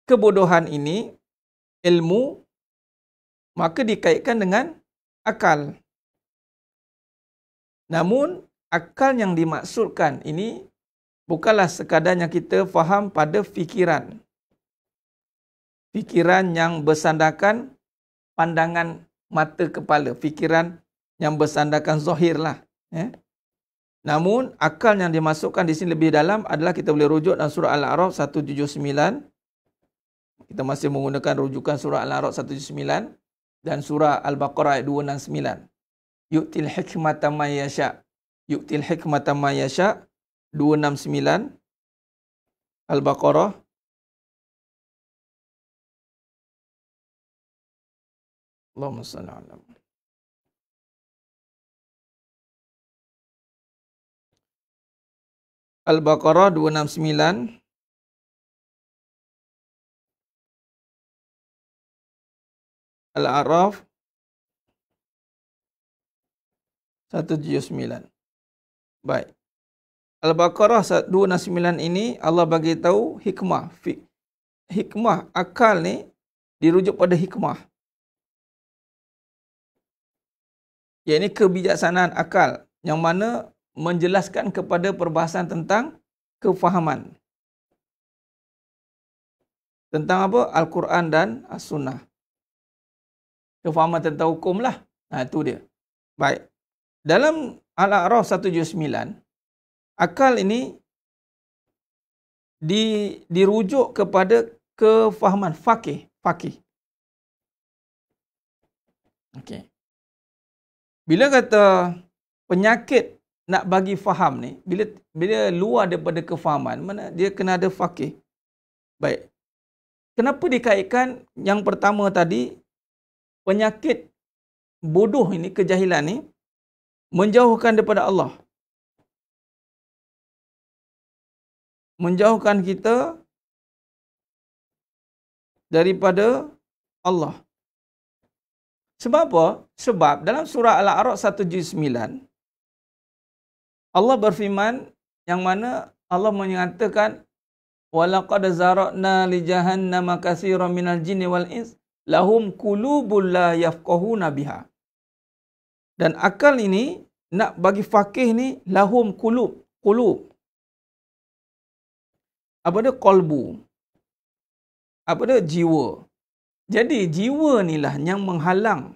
kebodohan ini, ilmu, maka dikaitkan dengan akal. Namun, akal yang dimaksudkan ini bukanlah sekadar yang kita faham pada fikiran. Fikiran yang bersandarkan pandangan mata kepala. Fikiran yang bersandarkan zahir lah. Namun, akal yang dimasukkan di sini lebih dalam adalah kita boleh rujuk dalam surah Al-A'raf 179. Kita masih menggunakan rujukan surah Al-A'raf 179 dan surah Al-Baqarah ayat 269. Yu'til hikmata ma yasha. Yu'til hikmata ma yasha 269. Al-Baqarah. Allahumma salli ala Muhammad. Al-Baqarah 269. Al-A'raf 179. Baik. Al-Baqarah 269 ini Allah bagi tahu hikmah. Hikmah akal ni dirujuk pada hikmah. Iaitu kebijaksanaan akal yang mana menjelaskan kepada perbahasan tentang kefahaman. Tentang apa? Al-Quran dan As-Sunnah. Kefahaman tentang hukum lah. Itu dia. Baik. Dalam Al-A'raf 179, akal ini dirujuk kepada kefahaman faqih. Okey. Bila kata penyakit nak bagi faham ni, bila luar daripada kefahaman, mana dia kena ada faqih. Baik. Kenapa dikaitkan yang pertama tadi, penyakit bodoh ini, kejahilan ni, menjauhkan daripada Allah. Menjauhkan kita daripada Allah. Sebab apa? Sebab dalam surah Al-A'raf 179, Allah berfirman yang mana Allah menyatakan, وَلَقَدْ زَرَعْنَا لِجَهَنَّمَ كَثِيرًا مِنَ الْجِنِّ وَالْإِنسِ لَهُمْ قُلُوبٌ لَا يَفْقَهُونَ بِهَا. Dan akal ini, nak bagi faqih ni, lahum qulub. Apa dia? Qalbu. Apa dia? Jiwa. Jadi jiwa inilah yang menghalang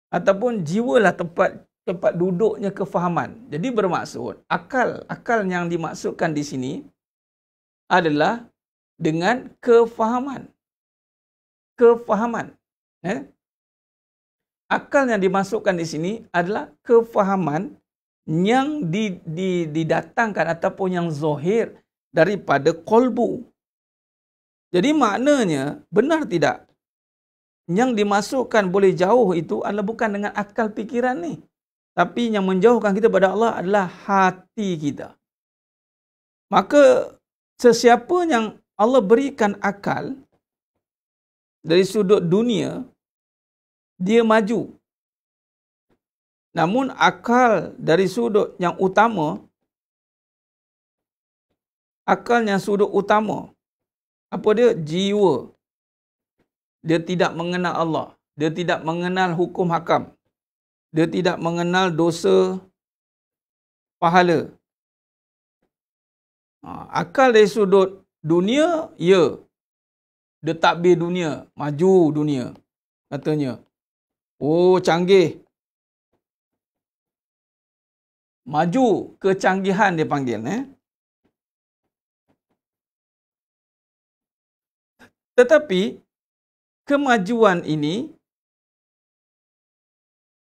ataupun jiwalah tempat duduknya kefahaman. Jadi bermaksud akal yang dimaksudkan di sini adalah dengan kefahaman. Akal yang dimasukkan di sini adalah kefahaman yang didatangkan ataupun yang zahir daripada qalbu. Jadi maknanya benar tidak? Yang dimasukkan boleh jauh itu adalah bukan dengan akal fikiran ni. Tapi yang menjauhkan kita pada Allah adalah hati kita. Maka sesiapa yang Allah berikan akal dari sudut dunia, dia maju. Namun akal dari sudut yang utama, akal yang sudut utama, apa dia? Jiwa. Dia tidak mengenal Allah. Dia tidak mengenal hukum hakam. Dia tidak mengenal dosa pahala. Akal dari sudut dunia, ya. Dia takbir dunia, maju dunia. Katanya, oh canggih. Maju, kecanggihan dia panggil. Tetapi, kemajuan ini,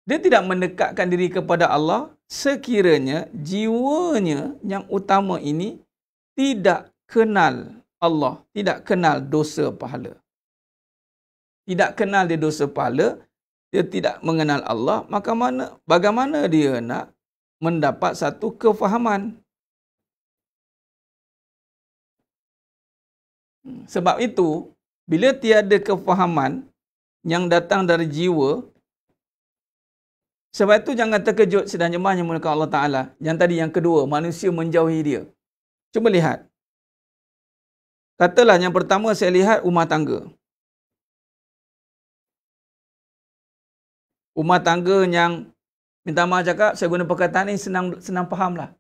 dia tidak mendekatkan diri kepada Allah sekiranya jiwanya yang utama ini tidak kenal Allah, tidak kenal dosa pahala. Tidak kenal dia dosa pahala, dia tidak mengenal Allah, maka bagaimana dia nak mendapat satu kefahaman? Sebab itu, bila tiada kefahaman yang datang dari jiwa, sebab itu jangan terkejut sedang jemaah yang dimuliakan Allah Ta'ala. Yang tadi yang kedua, manusia menjauhi dia. Cuba lihat. Katalah yang pertama saya lihat rumah tangga. Rumah tangga yang, minta maaf cakap, saya guna perkataan ni senang faham lah.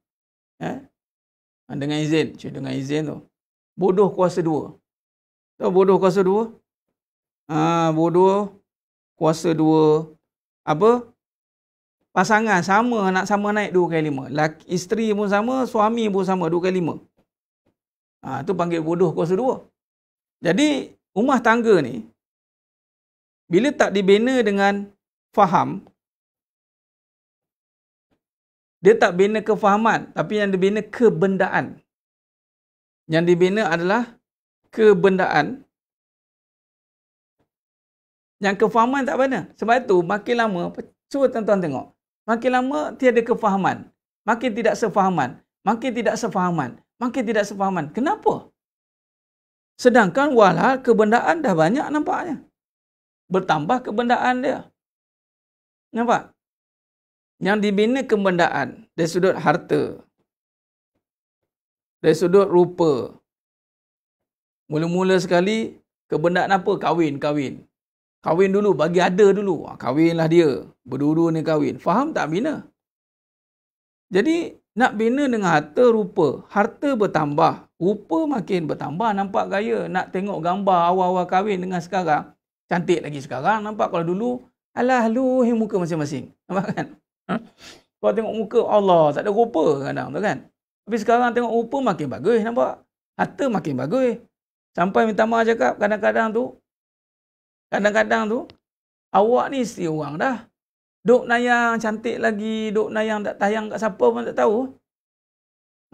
Dengan izin. Dengan izin tu. Bodoh kuasa dua. Tahu bodoh kuasa dua? Bodoh kuasa dua. Apa? Pasangan sama, nak sama naik 2x5. Isteri pun sama, suami pun sama 2x5. Tu panggil bodoh kuasa dua. Jadi, rumah tangga ni, bila tak dibina dengan faham, dia tak bina kefahaman, tapi yang dibina kebendaan. Yang dibina adalah kebendaan. Yang kefahaman tak bina. Sebab itu, makin lama, cuba tuan-tuan tengok, makin lama tiada kefahaman, makin tidak sefahaman, makin tidak sefahaman, makin tidak sefahaman. Kenapa? Sedangkan walau kebendaan dah banyak nampaknya. Bertambah kebendaan dia. Nampak? Yang dibina kebendaan dari sudut harta, dari sudut rupa. Mula-mula sekali, kebendaan apa? Kahwin. Kahwin dulu, bagi ada dulu. Kahwinlah dia. Berdua-dua ni kahwin. Faham tak bina? Jadi, nak bina dengan harta rupa. Harta bertambah. Rupa makin bertambah. Nampak gaya. Nak tengok gambar awal-awal kahwin dengan sekarang. Cantik lagi sekarang. Nampak kalau dulu, alah lu muka masing-masing. Nampak kan? Kalau tengok muka, Allah, tak ada rupa kadang tu kan? Tapi sekarang tengok rupa makin bagus. Nampak? Harta makin bagus. Sampai minta maaf cakap, kadang-kadang tu, awak ni isteri orang dah. Duk nayang cantik lagi, duk nayang tak tayang kat siapa pun tak tahu.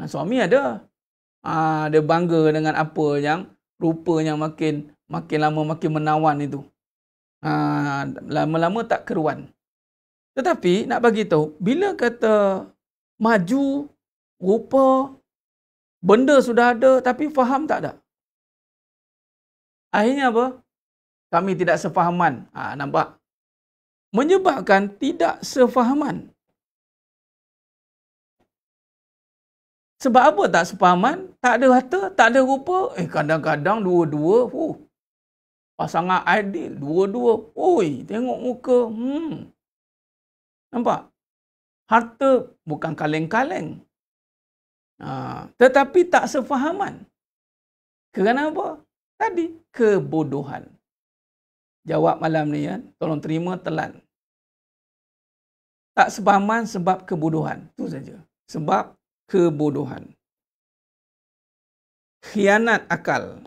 Suami ada. Dia bangga dengan apa yang rupanya makin lama makin menawan itu. Lama-lama tak keruan. Tetapi nak bagi tahu, bila kata maju, rupa, benda sudah ada tapi faham tak ada. Akhirnya apa? Kami tidak sefahaman. Nampak? Menyebabkan tidak sefahaman. Sebab apa tak sefahaman? Tak ada harta, tak ada rupa. Kadang-kadang dua-dua, pasangan ideal, dua-dua. Tengok muka. Nampak? Harta bukan kaleng-kaleng. Tetapi tak sefahaman. Kerana apa? Tadi, kebodohan. Jawab malam ni ya, tolong terima telan. Tak sefahaman sebab kebodohan. Itu saja. Sebab kebodohan. Khianat akal.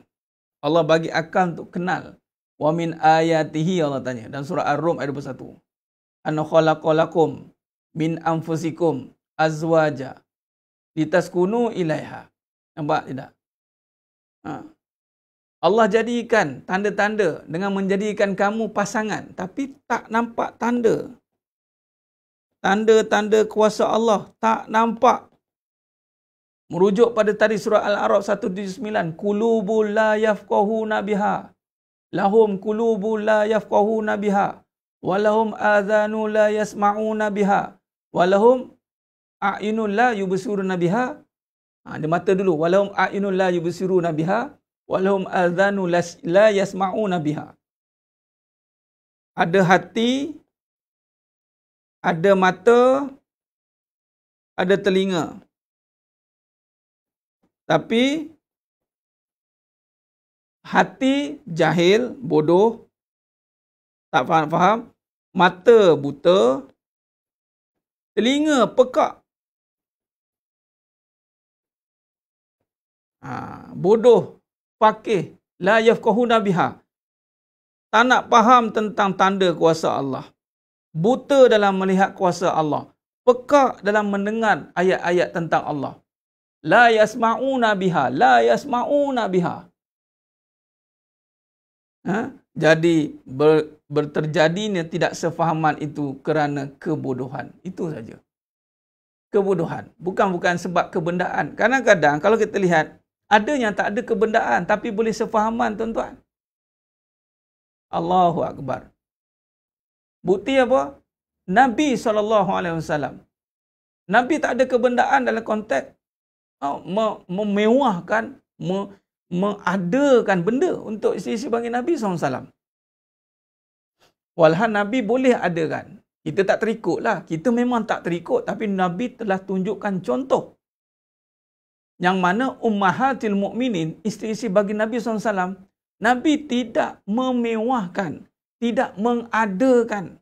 Allah bagi akal untuk kenal. Wa min ayatihi, Allah tanya. Dan surah Ar-Rum ayat 21. Anna khalaqalakum min anfusikum azwaja litaskunu ilaiha. Nampak tidak? Allah jadikan tanda-tanda dengan menjadikan kamu pasangan. Tapi tak nampak tanda. Tanda-tanda kuasa Allah tak nampak. Merujuk pada tadi surah Al-A'raf 179. Qulubul la yafqahuna biha. Lahum qulubul la yafqahuna biha. Walahum adhanu la yasma'una biha. Walahum a'yunun la yubsiruna biha. Dia mata dulu. Walahum a'yunun la yubsiruna biha. Walahum adhanu la yasma'una biha. Ada hati, ada mata, ada telinga. Tapi hati jahil, bodoh, tak faham, mata buta, telinga pekak, Bodoh, fakih, la yafqahuna biha. Tak nak faham tentang tanda kuasa Allah. Buta dalam melihat kuasa Allah. Pekak dalam mendengar ayat-ayat tentang Allah. La yasma'una biha, la yasma'una biha. Jadi berterjadinya tidak sefahaman itu kerana kebodohan. Itu saja. Kebodohan. Bukan sebab kebendaan. Kadang-kadang kalau kita lihat, ada yang tak ada kebendaan tapi boleh sefahaman, tuan-tuan. Allahu Akbar. Bukti apa? Nabi SAW. Nabi tak ada kebendaan dalam konteks memewahkan, mengadakan benda untuk isi-isi bagi Nabi SAW. Walhan Nabi boleh adakan. Kita tak terikut lah. Kita memang tak terikut. Tapi Nabi telah tunjukkan contoh. Yang mana Ummahatil Mukminin, isteri-isteri bagi Nabi SAW, Nabi tidak memewahkan, tidak mengadakan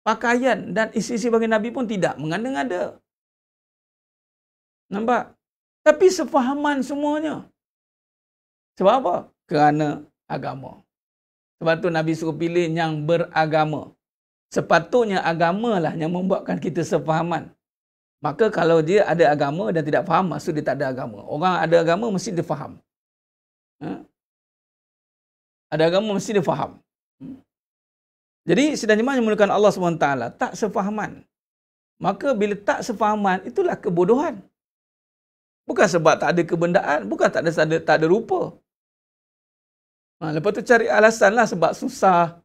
pakaian, dan isteri-isteri bagi Nabi pun tidak mengada-ngada. Nampak? Tapi sefahaman semuanya. Sebab apa? Kerana agama. Sebab tu Nabi suruh pilih yang beragama. Sepatutnya agamalah yang membuatkan kita sefahaman. Maka kalau dia ada agama dan tidak faham, maksud dia tak ada agama. Orang ada agama mesti dia faham. Ada agama mesti dia faham. Jadi sidang jemaah yang dimuliakan Allah SWT, tak sefahaman. Maka bila tak sefahaman, itulah kebodohan. Bukan sebab tak ada kebendaan, bukan tak ada rupa. Lepas tu cari alasan lah, sebab susah,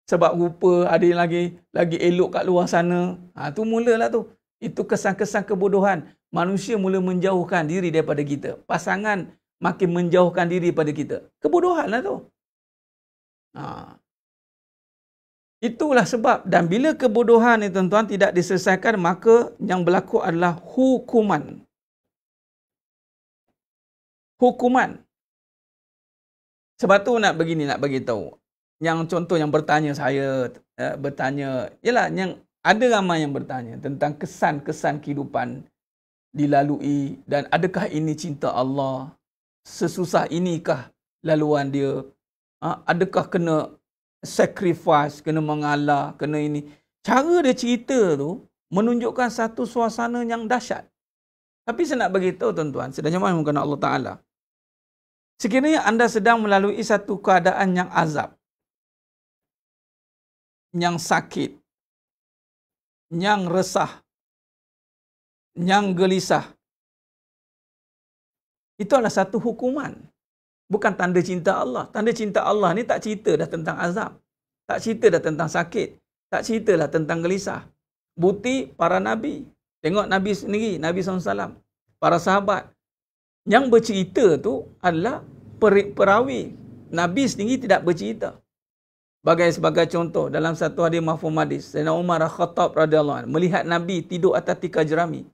sebab rupa ada yang lagi elok kat luar sana. Tu mulalah tu. Itu kesan-kesan kebodohan. Manusia mula menjauhkan diri daripada kita. Pasangan makin menjauhkan diri daripada kita. Kebodohan lah tu. Itulah sebab. Dan bila kebodohan ni, tuan-tuan, tidak diselesaikan, maka yang berlaku adalah hukuman. Hukuman. Sebab tu nak bagi tahu. Yang contoh yang bertanya saya, ialah yang ada ramai yang bertanya tentang kesan-kesan kehidupan dilalui, dan adakah ini cinta Allah? Sesusah inikah laluan dia? Adakah kena sacrifice, kena mengalah, kena ini? Cara dia cerita tu menunjukkan satu suasana yang dahsyat. Tapi saya nak bagi tahu, tuan-tuan, sedang jemaah bukan Allah Ta'ala, sekiranya anda sedang melalui satu keadaan yang azab, yang sakit, yang resah, yang gelisah, itu adalah satu hukuman. Bukan tanda cinta Allah. Tanda cinta Allah ni tak cerita dah tentang azab. Tak cerita dah tentang sakit. Tak cerita dah tentang gelisah. Bukti para Nabi. Tengok Nabi sendiri, Nabi SAW. Para sahabat. Yang bercerita tu adalah perawi. Nabi sendiri tidak bercerita. Sebagai contoh, dalam satu hadis mafhum hadis, Sayyidina Umar Al-Khattab radhiyallahu anhu melihat Nabi tidur atas tikar jerami.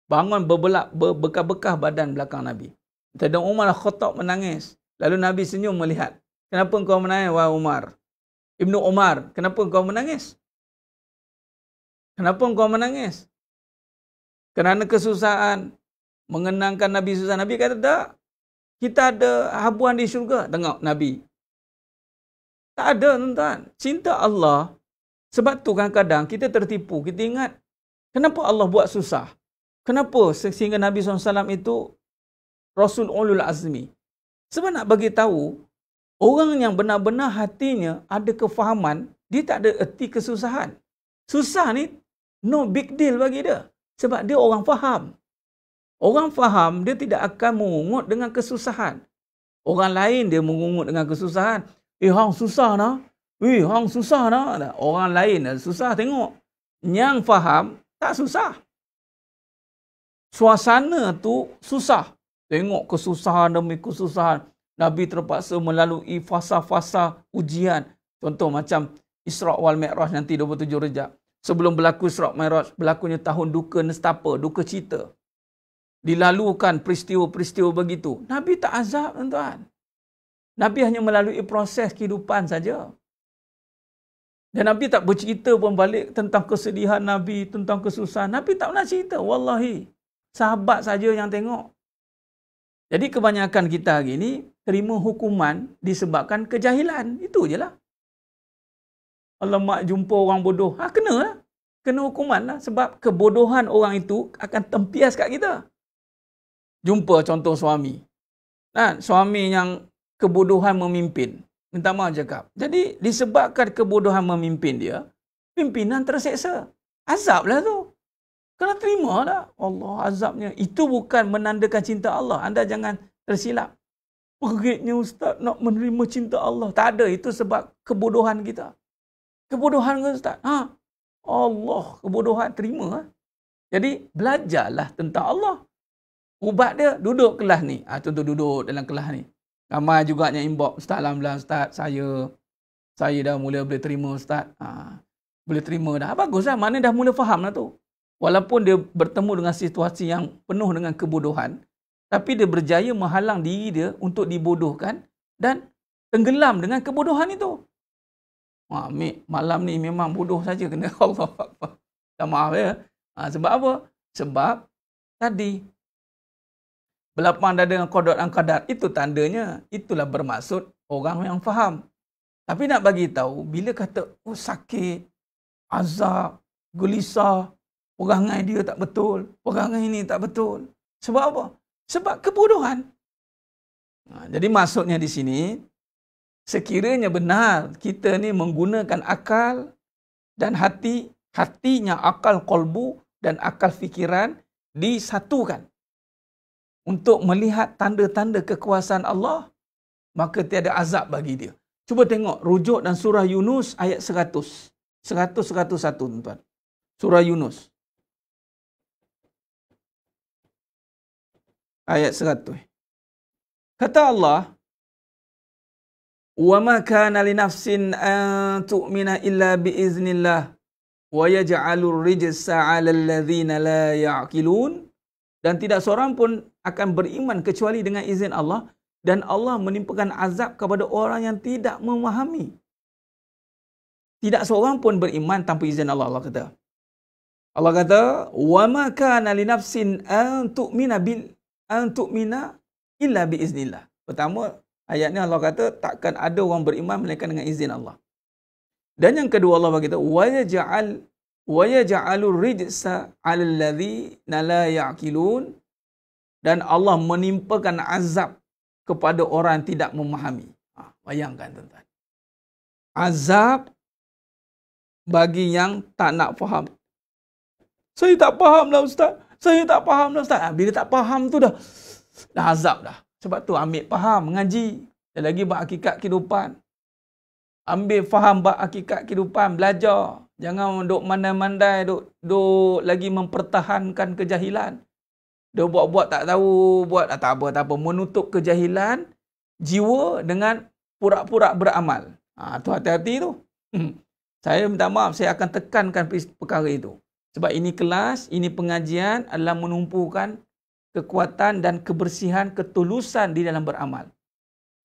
Bangun berbekah-bekah badan belakang Nabi. Sayyidina Umar Al-Khattab menangis. Lalu Nabi senyum melihat. Kenapa engkau menangis, wahai Umar? Ibnu Umar, kenapa engkau menangis? Kenapa engkau menangis? Kerana kesusahan. Mengenangkan Nabi susah. Nabi kata, tak. Kita ada habuan di syurga. Tengok Nabi. Tak ada, tuan-tuan. Cinta Allah. Sebab tu kadang-kadang kita tertipu. Kita ingat, kenapa Allah buat susah? Kenapa sehingga Nabi SAW itu Rasul Ulul Azmi? Sebab nak bagi tahu, orang yang benar-benar hatinya ada kefahaman, dia tak ada erti kesusahan. Susah ni, no big deal bagi dia. Sebab dia orang faham. Orang faham, dia tidak akan mengungut dengan kesusahan. Orang lain dia mengungut dengan kesusahan. Hang susah nah. Hang susah nah. Orang lain susah, tengok. Yang faham, tak susah. Suasana tu susah. Tengok kesusahan demi kesusahan. Nabi terpaksa melalui fasa-fasa ujian. Contoh macam Isra' wal Mi'raj nanti 27 Rejab. Sebelum berlaku Isra' Mi'raj, berlakunya tahun duka nestapa, duka cita. Dilalukan peristiwa-peristiwa begitu. Nabi tak azab, tuan-tuan. Nabi hanya melalui proses kehidupan saja. Dan Nabi tak bercerita pun balik tentang kesedihan Nabi, tentang kesusahan. Nabi tak pernah cerita. Wallahi. Sahabat saja yang tengok. Jadi kebanyakan kita hari ni terima hukuman disebabkan kejahilan. Itu je lah. Alamak, jumpa orang bodoh. Kena lah. Kena hukuman lah. Sebab kebodohan orang itu akan tempias kat kita. Jumpa contoh suami. Suami yang kebodohan memimpin. Minta maaf cakap. Jadi disebabkan kebodohan memimpin dia, pimpinan terseksa. Azab lah tu. Kena terima lah. Allah azabnya. Itu bukan menandakan cinta Allah. Anda jangan tersilap. Peritnya Ustaz nak menerima cinta Allah. Tak ada. Itu sebab kebodohan kita. Kebodohan ke Ustaz? Allah, kebodohan terima. Jadi belajarlah tentang Allah. Ubat dia, duduk kelas ni. Contoh duduk dalam kelas ni. Ramai juga yang inbox, Ustaz, alhamdulillah Ustaz, saya dah mula boleh terima Ustaz. Boleh terima dah. Baguslah, mana dah mula faham lah tu. Walaupun dia bertemu dengan situasi yang penuh dengan kebodohan, tapi dia berjaya menghalang diri dia untuk dibodohkan dan tenggelam dengan kebodohan itu. Malam ni memang bodoh saja kena Allah. Tak maaf ya. Sebab apa? Sebab tadi berlapang dada dengan qada dan qadar, itu tandanya, itulah bermaksud orang yang faham. Tapi nak bagi tahu, bila kata sakit, azab, gelisah, perangai dia tak betul, perangai ini tak betul. Sebab apa? Sebab kebodohan. Jadi maksudnya di sini, sekiranya benar kita ni menggunakan akal dan hatinya akal qalbu dan akal fikiran disatukan untuk melihat tanda-tanda kekuasaan Allah, maka tiada azab bagi dia. Cuba tengok rujuk dan surah Yunus ayat 100. 101 tuan-tuan. Surah Yunus. Ayat 100. Kata Allah, "Wa ma kana li nafsin an tu'mina illa bi iznillah wa yaj'alur rijsa 'alal ladzina la ya'qilun." Dan tidak seorang pun akan beriman kecuali dengan izin Allah, dan Allah menimpakan azab kepada orang yang tidak memahami. Tidak seorang pun beriman tanpa izin Allah, Allah kata. Allah kata, "Wa ma kana li nafsin an tu'mina illa bi iznillah." Pertama, ayatnya Allah kata takkan ada orang beriman melainkan dengan izin Allah. Dan yang kedua Allah berkata, "Wa yaj'alur rijsa 'alal ladzina la ya'qilun." Dan Allah menimpakan azab kepada orang yang tidak memahami. Bayangkan tuan-tuan. Azab bagi yang tak nak faham. Saya tak faham lah Ustaz. Saya tak faham lah Ustaz. Bila tak faham tu dah azab dah. Sebab tu ambil faham, mengaji. Dan lagi bab hakikat kehidupan. Ambil faham bab hakikat kehidupan, belajar. Jangan duk mandai-mandai, duk lagi mempertahankan kejahilan. Dia buat-buat tak tahu, buat tak apa. Menutup kejahilan jiwa dengan pura-pura beramal. Tu hati-hati tu. Saya minta maaf, saya akan tekankan perkara itu. Sebab ini kelas, ini pengajian adalah menumpukan kekuatan dan kebersihan, ketulusan di dalam beramal.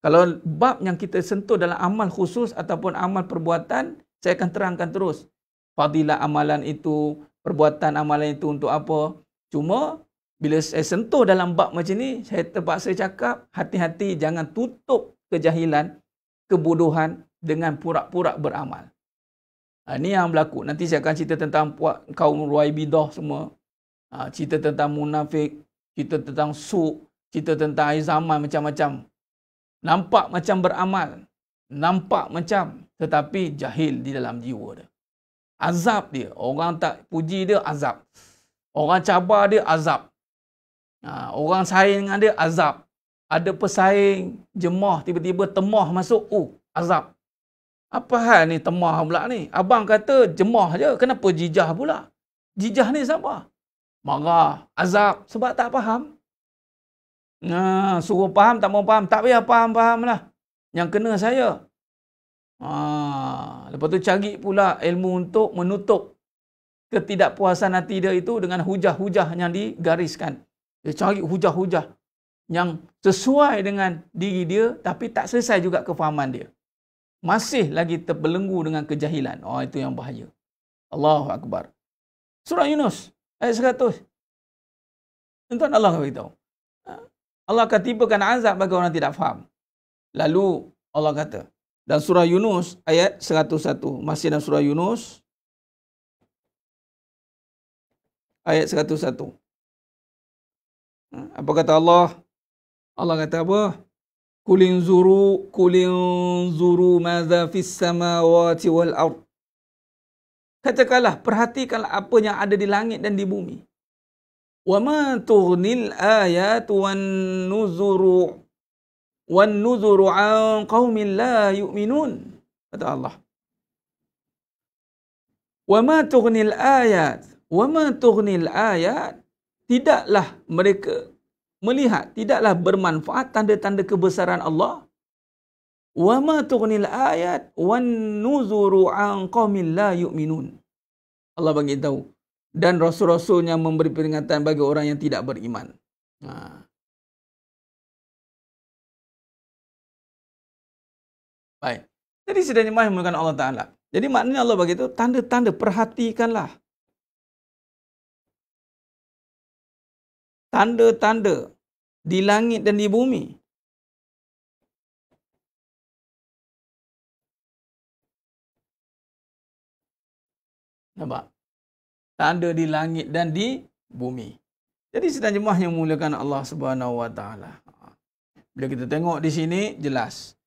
Kalau bab yang kita sentuh dalam amal khusus ataupun amal perbuatan, saya akan terangkan terus. Fadilah amalan itu, perbuatan amalan itu untuk apa. Cuma, bila saya sentuh dalam bab macam ni, saya terpaksa cakap, hati-hati jangan tutup kejahilan, kebodohan dengan pura-pura beramal. Ini yang berlaku. Nanti saya akan cerita tentang kaum Ruwaibidah semua. Cerita tentang munafik, cerita tentang suq, cerita tentang akhir zaman macam-macam. Nampak macam beramal, nampak macam, tetapi jahil di dalam jiwa dia. Azab dia. Orang tak puji dia, azab. Orang cabar dia, azab. Orang saing dengan dia, azab. Ada pesaing, jemah, tiba-tiba temah masuk, azab. Apa hal ni temah pula ni? Abang kata jemah je, kenapa jijah pula? Jijah ni siapa? Marah, azab, sebab tak faham. Suruh faham, tak mau faham. Tak payah faham lah. Yang kena saya. Lepas tu cari pula ilmu untuk menutup ketidakpuasan hati dia itu dengan hujah-hujah yang digariskan. Dia cari hujah-hujah yang sesuai dengan diri dia, tapi tak selesai juga kefahaman dia. Masih lagi terbelenggu dengan kejahilan. Itu yang bahaya. Allahu Akbar. Surah Yunus ayat 100. Tuan Allah beritahu. Allah akan timpakan azab bagi orang tidak faham. Lalu Allah kata dalam surah Yunus ayat 101, masih dalam surah Yunus ayat 101. Apa kata Allah? Allah kata apa? Kulin zuru madza fis samawati wal ard. Katakanlah, perhatikanlah apa yang ada di langit dan di bumi. Wa ma tughnil ayat wan nuzuru an qaumin la yu'minun. Kata Allah. Wa ma tughnil ayat, tidaklah mereka melihat, tidaklah bermanfaat tanda-tanda kebesaran Allah. Wa ma tughnil ayat wan nuzuru an qaumin la yu'minun. Allah bagi tahu, dan rasul-rasulnya memberi peringatan bagi orang yang tidak beriman. Baik. Jadi sedang jemaah yang dimuliakan Allah Ta'ala. Jadi maknanya Allah bagi tahu, tanda-tanda, perhatikanlah. Tanda-tanda di langit dan di bumi. Nampak? Tanda di langit dan di bumi. Jadi sedang jemaah yang memuliakan Allah Subhanahu Wa Taala. Bila kita tengok di sini jelas.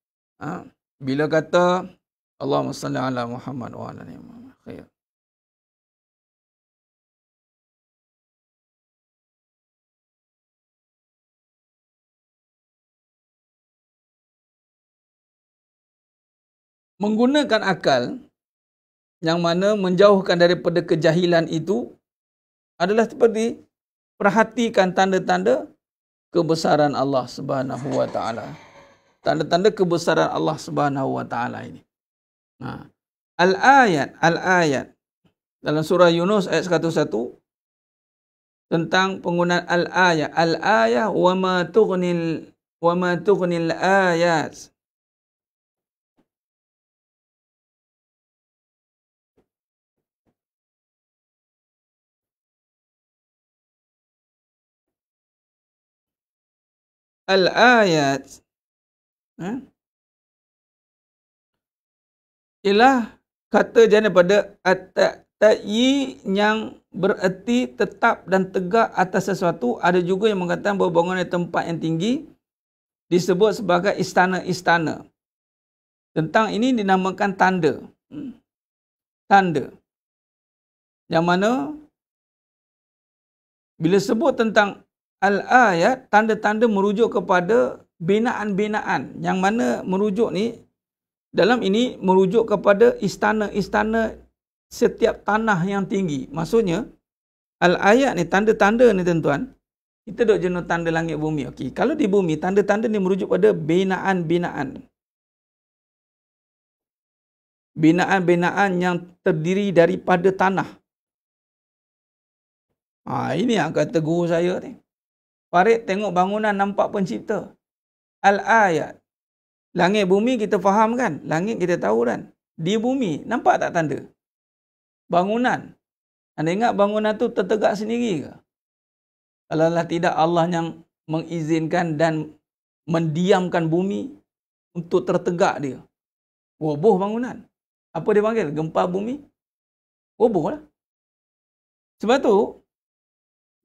Bila kata Allahumma salli ala Muhammad wa ala ali Muhammad. Khair. Menggunakan akal yang mana menjauhkan daripada kejahilan itu adalah seperti perhatikan tanda-tanda kebesaran Allah Subhanahu Wa Taala. Tanda-tanda kebesaran Allah Subhanahu Wa Taala ini. Al-ayat dalam surah Yunus ayat 101 tentang penggunaan al-ayat. Al-ayat wa ma tughnil ayat. Al-ayat ialah kata jana pada at-ta'yi yang bererti tetap dan tegak atas sesuatu. Ada juga yang mengatakan bahawa bangunan tempat yang tinggi disebut sebagai istana-istana. Tentang ini dinamakan tanda. Tanda. Yang mana bila sebut tentang al-ayat, tanda-tanda merujuk kepada binaan-binaan. Yang mana merujuk ni, dalam ini merujuk kepada istana-istana setiap tanah yang tinggi. Maksudnya, al-ayat ni, tanda-tanda ni tuan-tuan, kita duduk jenuh tanda langit bumi. Okey, kalau di bumi, tanda-tanda ni merujuk pada binaan-binaan. Binaan-binaan yang terdiri daripada tanah. Ini yang kata guru saya ni. Farid tengok bangunan nampak pencipta. Al-ayat. Langit bumi kita faham kan? Langit kita tahu kan? Di bumi nampak tak tanda? Bangunan. Anda ingat bangunan tu tertegak sendiri ke? Kalau tidak, Allah yang mengizinkan dan mendiamkan bumi untuk tertegak dia. Roboh bangunan. Apa dia panggil? Gempa bumi? Roboh lah. Sebab tu,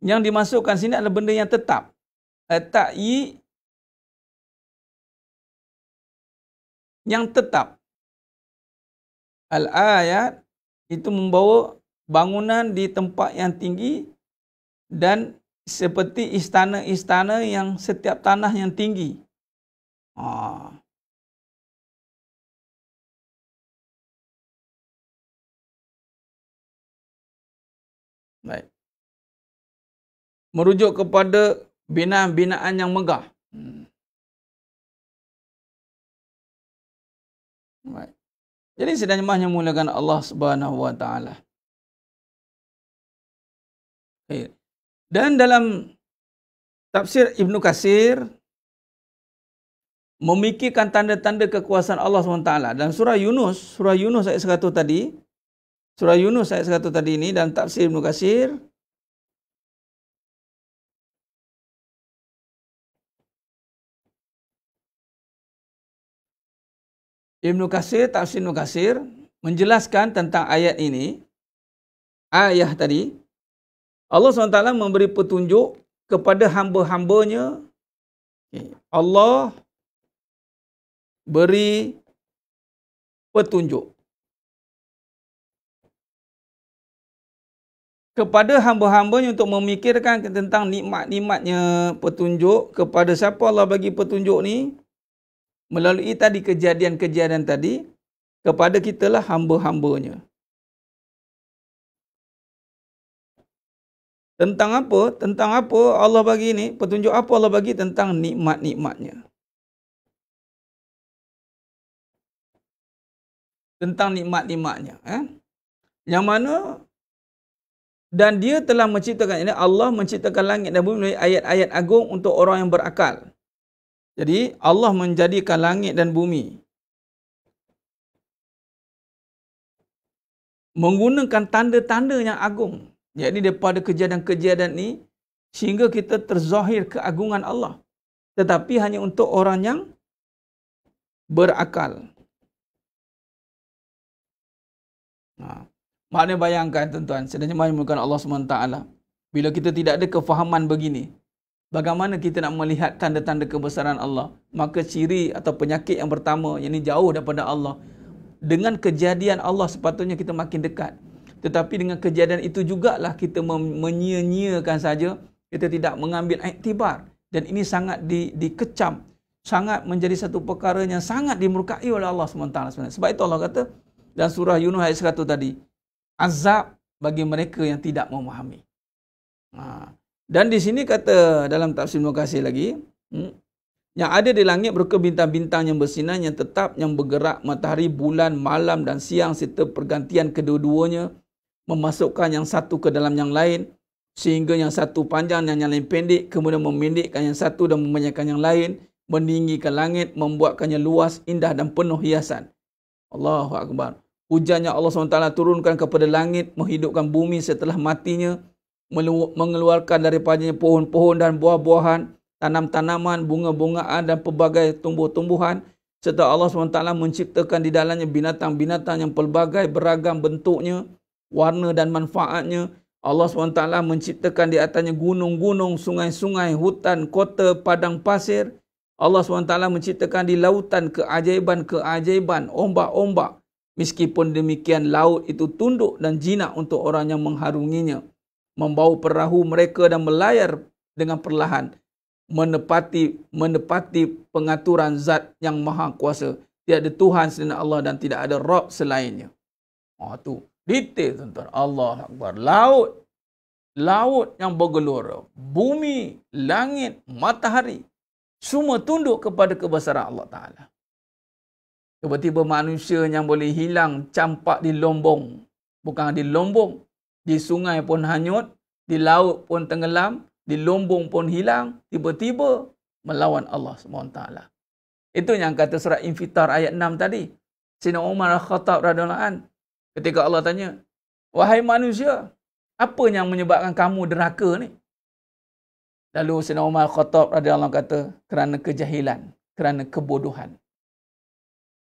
yang dimasukkan sini adalah benda yang tetap. Ta'yi yang tetap. Al-ayat itu membawa bangunan di tempat yang tinggi dan seperti istana-istana yang setiap tanah yang tinggi. Baik. Merujuk kepada binaan-binaan yang megah. Baik. Jadi sedang jemaah yang muliakan Allah Subhanahu Wa Taala. Dan dalam tafsir Ibnu Katsir memikirkan tanda-tanda kekuasaan Allah SWT. Dalam surah Yunus ayat 100 tadi, surah Yunus ayat 100 tadi ini dalam tafsir Ibnu Katsir Ibnu Katsir, tafsir Ibnu Katsir menjelaskan tentang ayat ini, ayat tadi, Allah SWT memberi petunjuk kepada hamba-hambanya. Allah beri petunjuk kepada hamba-hambanya untuk memikirkan tentang nikmat-nikmatnya petunjuk. Kepada siapa Allah bagi petunjuk ni? Melalui tadi kejadian-kejadian tadi, kepada kitalah hamba-hambanya. Tentang apa? Tentang apa Allah bagi ni? Petunjuk apa Allah bagi? Tentang nikmat-nikmatnya. Tentang nikmat-nikmatnya. Yang mana, dan dia telah menciptakan ini, Allah menciptakan langit dan bumi melalui ayat-ayat agung untuk orang yang berakal. Jadi Allah menjadikan langit dan bumi menggunakan tanda-tanda yang agung. Jadi daripada kejadian-kejadian ni, sehingga kita terzahir keagungan Allah. Tetapi hanya untuk orang yang berakal. Maknanya bayangkan tuan-tuan, sebenarnya menyembuhkan Allah SWT. Bila kita tidak ada kefahaman begini, bagaimana kita nak melihat tanda-tanda kebesaran Allah? Maka ciri atau penyakit yang pertama, yang ini jauh daripada Allah. Dengan kejadian Allah sepatutnya kita makin dekat. Tetapi dengan kejadian itu jugalah kita menyia-nyiakan saja. Kita tidak mengambil iktibar. Dan ini sangat dikecam. Sangat menjadi satu perkara yang sangat dimurkai oleh Allah SWT. Sebab itu Allah kata dalam surah Yunus ayat 100 tadi, azab bagi mereka yang tidak memahami. Dan di sini kata dalam tafsir Ibnu Katsir lagi, yang ada di langit berupa bintang-bintang yang bersinar, yang tetap, yang bergerak, matahari, bulan, malam dan siang serta pergantian kedua-duanya, memasukkan yang satu ke dalam yang lain, sehingga yang satu panjang dan yang lain pendek, kemudian memendekkan yang satu dan membanyakkan yang lain, meninggikan langit, membuatkannya luas, indah dan penuh hiasan. Allahu Akbar. Hujannya Allah SWT turunkan kepada langit, menghidupkan bumi setelah matinya, mengeluarkan daripadanya pohon-pohon dan buah-buahan, tanam-tanaman, bunga-bungaan dan pelbagai tumbuh-tumbuhan, serta Allah SWT menciptakan di dalamnya binatang-binatang yang pelbagai beragam bentuknya, warna dan manfaatnya. Allah SWT menciptakan di atasnya gunung-gunung, sungai-sungai, hutan, kota, padang pasir. Allah SWT menciptakan di lautan keajaiban-keajaiban, ombak-ombak. Meskipun demikian, laut itu tunduk dan jinak untuk orang yang mengharunginya, membawa perahu mereka dan melayar dengan perlahan, menepati pengaturan zat yang maha kuasa. Tiada Tuhan selain Allah dan tidak ada Rabb selainnya. Tu detail tuan-tuan. Allah Akbar. Laut yang bergelora, bumi, langit, matahari, semua tunduk kepada kebesaran Allah Ta'ala. Tiba-tiba manusia yang boleh hilang campak di lombong. Bukan di lombong, di sungai pun hanyut, di laut pun tenggelam, di lombong pun hilang, tiba-tiba melawan Allah SWT. Itu yang kata surat Infitar ayat 6 tadi. Sayyidina Umar Al-Khattab radhiyallahu anhu, ketika Allah tanya, wahai manusia, apa yang menyebabkan kamu derhaka ni? Lalu Sayyidina Umar Al-Khattab radhiyallahu anhu kata, kerana kejahilan, kerana kebodohan.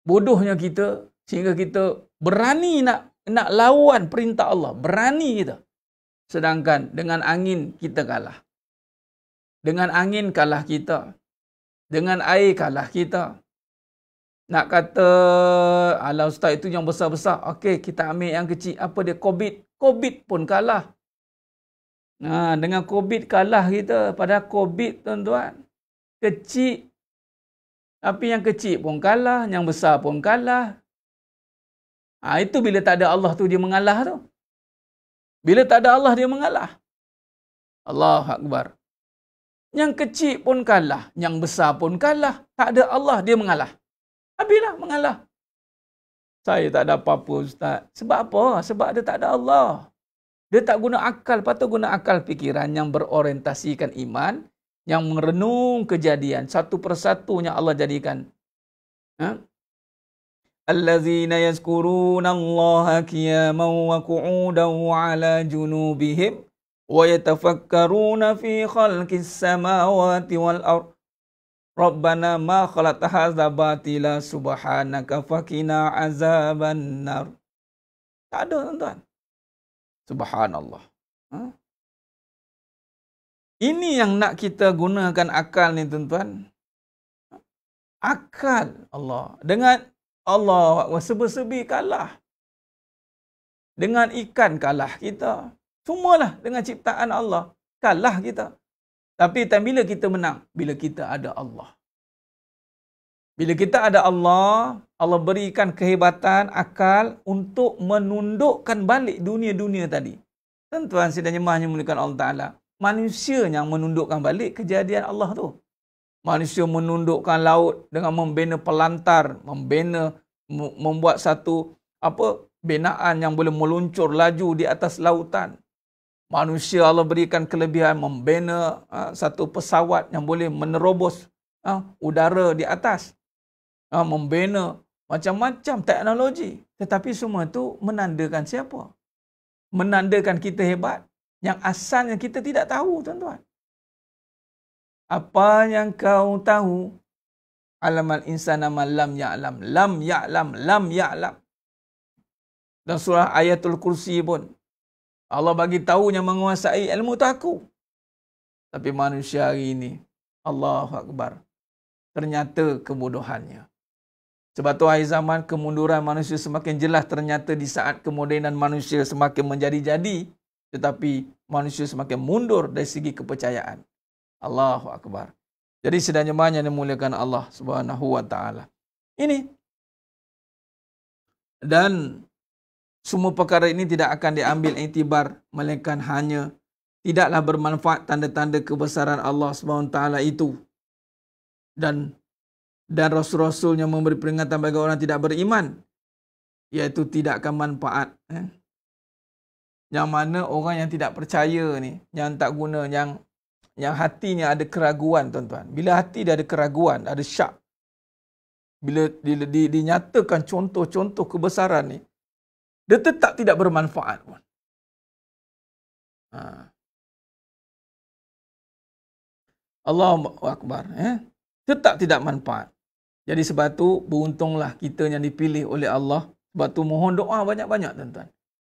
Bodohnya kita sehingga kita berani nak lawan perintah Allah. Berani kita. Sedangkan dengan angin kita kalah. Dengan angin kalah kita. Dengan air kalah kita. Nak kata, alah ustaz itu yang besar-besar. Okey, kita ambil yang kecil. Apa dia? COVID. COVID pun kalah. Dengan COVID kalah kita. Padahal COVID tuan-tuan, kecil. Tapi yang kecil pun kalah, yang besar pun kalah. Itu bila tak ada Allah tu dia mengalah tu. Bila tak ada Allah dia mengalah. Allahu Akbar. Yang kecil pun kalah, yang besar pun kalah. Tak ada Allah dia mengalah. Habislah mengalah. Saya tak ada apa-apa ustaz. Sebab apa? Sebab dia tak ada Allah. Dia tak guna akal, patut guna akal fikiran yang berorientasikan iman, yang merenung kejadian satu persatunya Allah jadikan. Allazina yazkuruna Allah qiyaman wa qu'udan wa ala junubihim wa yatafakkaruna fi khalqis samawati wal ard Rabbana ma khalaqta hadza batila subhanaka faqina azabannar. Tak ada tuan-tuan. Subhanallah. Ha? Ini yang nak kita gunakan akal ni tuan-tuan. Akal Allah. Dengan Allah serba-serbi kalah. Dengan ikan kalah kita. Semualah dengan ciptaan Allah. Kalah kita. Tapi bila kita menang? Bila kita ada Allah. Bila kita ada Allah, Allah berikan kehebatan, akal untuk menundukkan balik dunia-dunia tadi. Tuan-tuan sedang jemaahnya muliakan Allah Ta'ala. Manusia yang menundukkan balik kejadian Allah tu. Manusia menundukkan laut dengan membina pelantar, membuat satu binaan yang boleh meluncur laju di atas lautan. Manusia Allah berikan kelebihan membina satu pesawat yang boleh menerobos udara di atas. Membina macam-macam teknologi. Tetapi semua itu menandakan siapa? Menandakan kita hebat. Yang asalnya kita tidak tahu, tuan-tuan. Apa yang kau tahu? Alamal insana ma lam ya'lam. Lam ya'lam. Lam ya'lam. Dan surah Ayatul Kursi pun. Allah bagi tahu yang menguasai ilmu tu aku. Tapi manusia hari ini, Allahu Akbar, ternyata kebodohannya. Sebab tu akhir zaman kemunduran manusia semakin jelas ternyata di saat kemodenan manusia semakin menjadi-jadi, tetapi manusia semakin mundur dari segi kepercayaan. Allahu Akbar. Jadi sedang jemaah yang dimuliakan Allah Subhanahu wa taala. Ini dan semua perkara ini tidak akan diambil iktibar melainkan hanya tidaklah bermanfaat tanda-tanda kebesaran Allah SWT itu. Dan Rasul-Rasulnya memberi peringatan bagi orang tidak beriman, iaitu tidak akan manfaat. Yang mana orang yang tidak percaya ni, yang tak guna, yang hatinya ada keraguan, tuan-tuan. Bila hati dia ada keraguan, ada syak, bila dinyatakan contoh-contoh kebesaran ni, dia tetap tidak bermanfaat. Allahu Akbar. Tetap tidak manfaat. Jadi sebab tu beruntunglah kita yang dipilih oleh Allah. Sebab tu mohon doa banyak-banyak, tuan-tuan.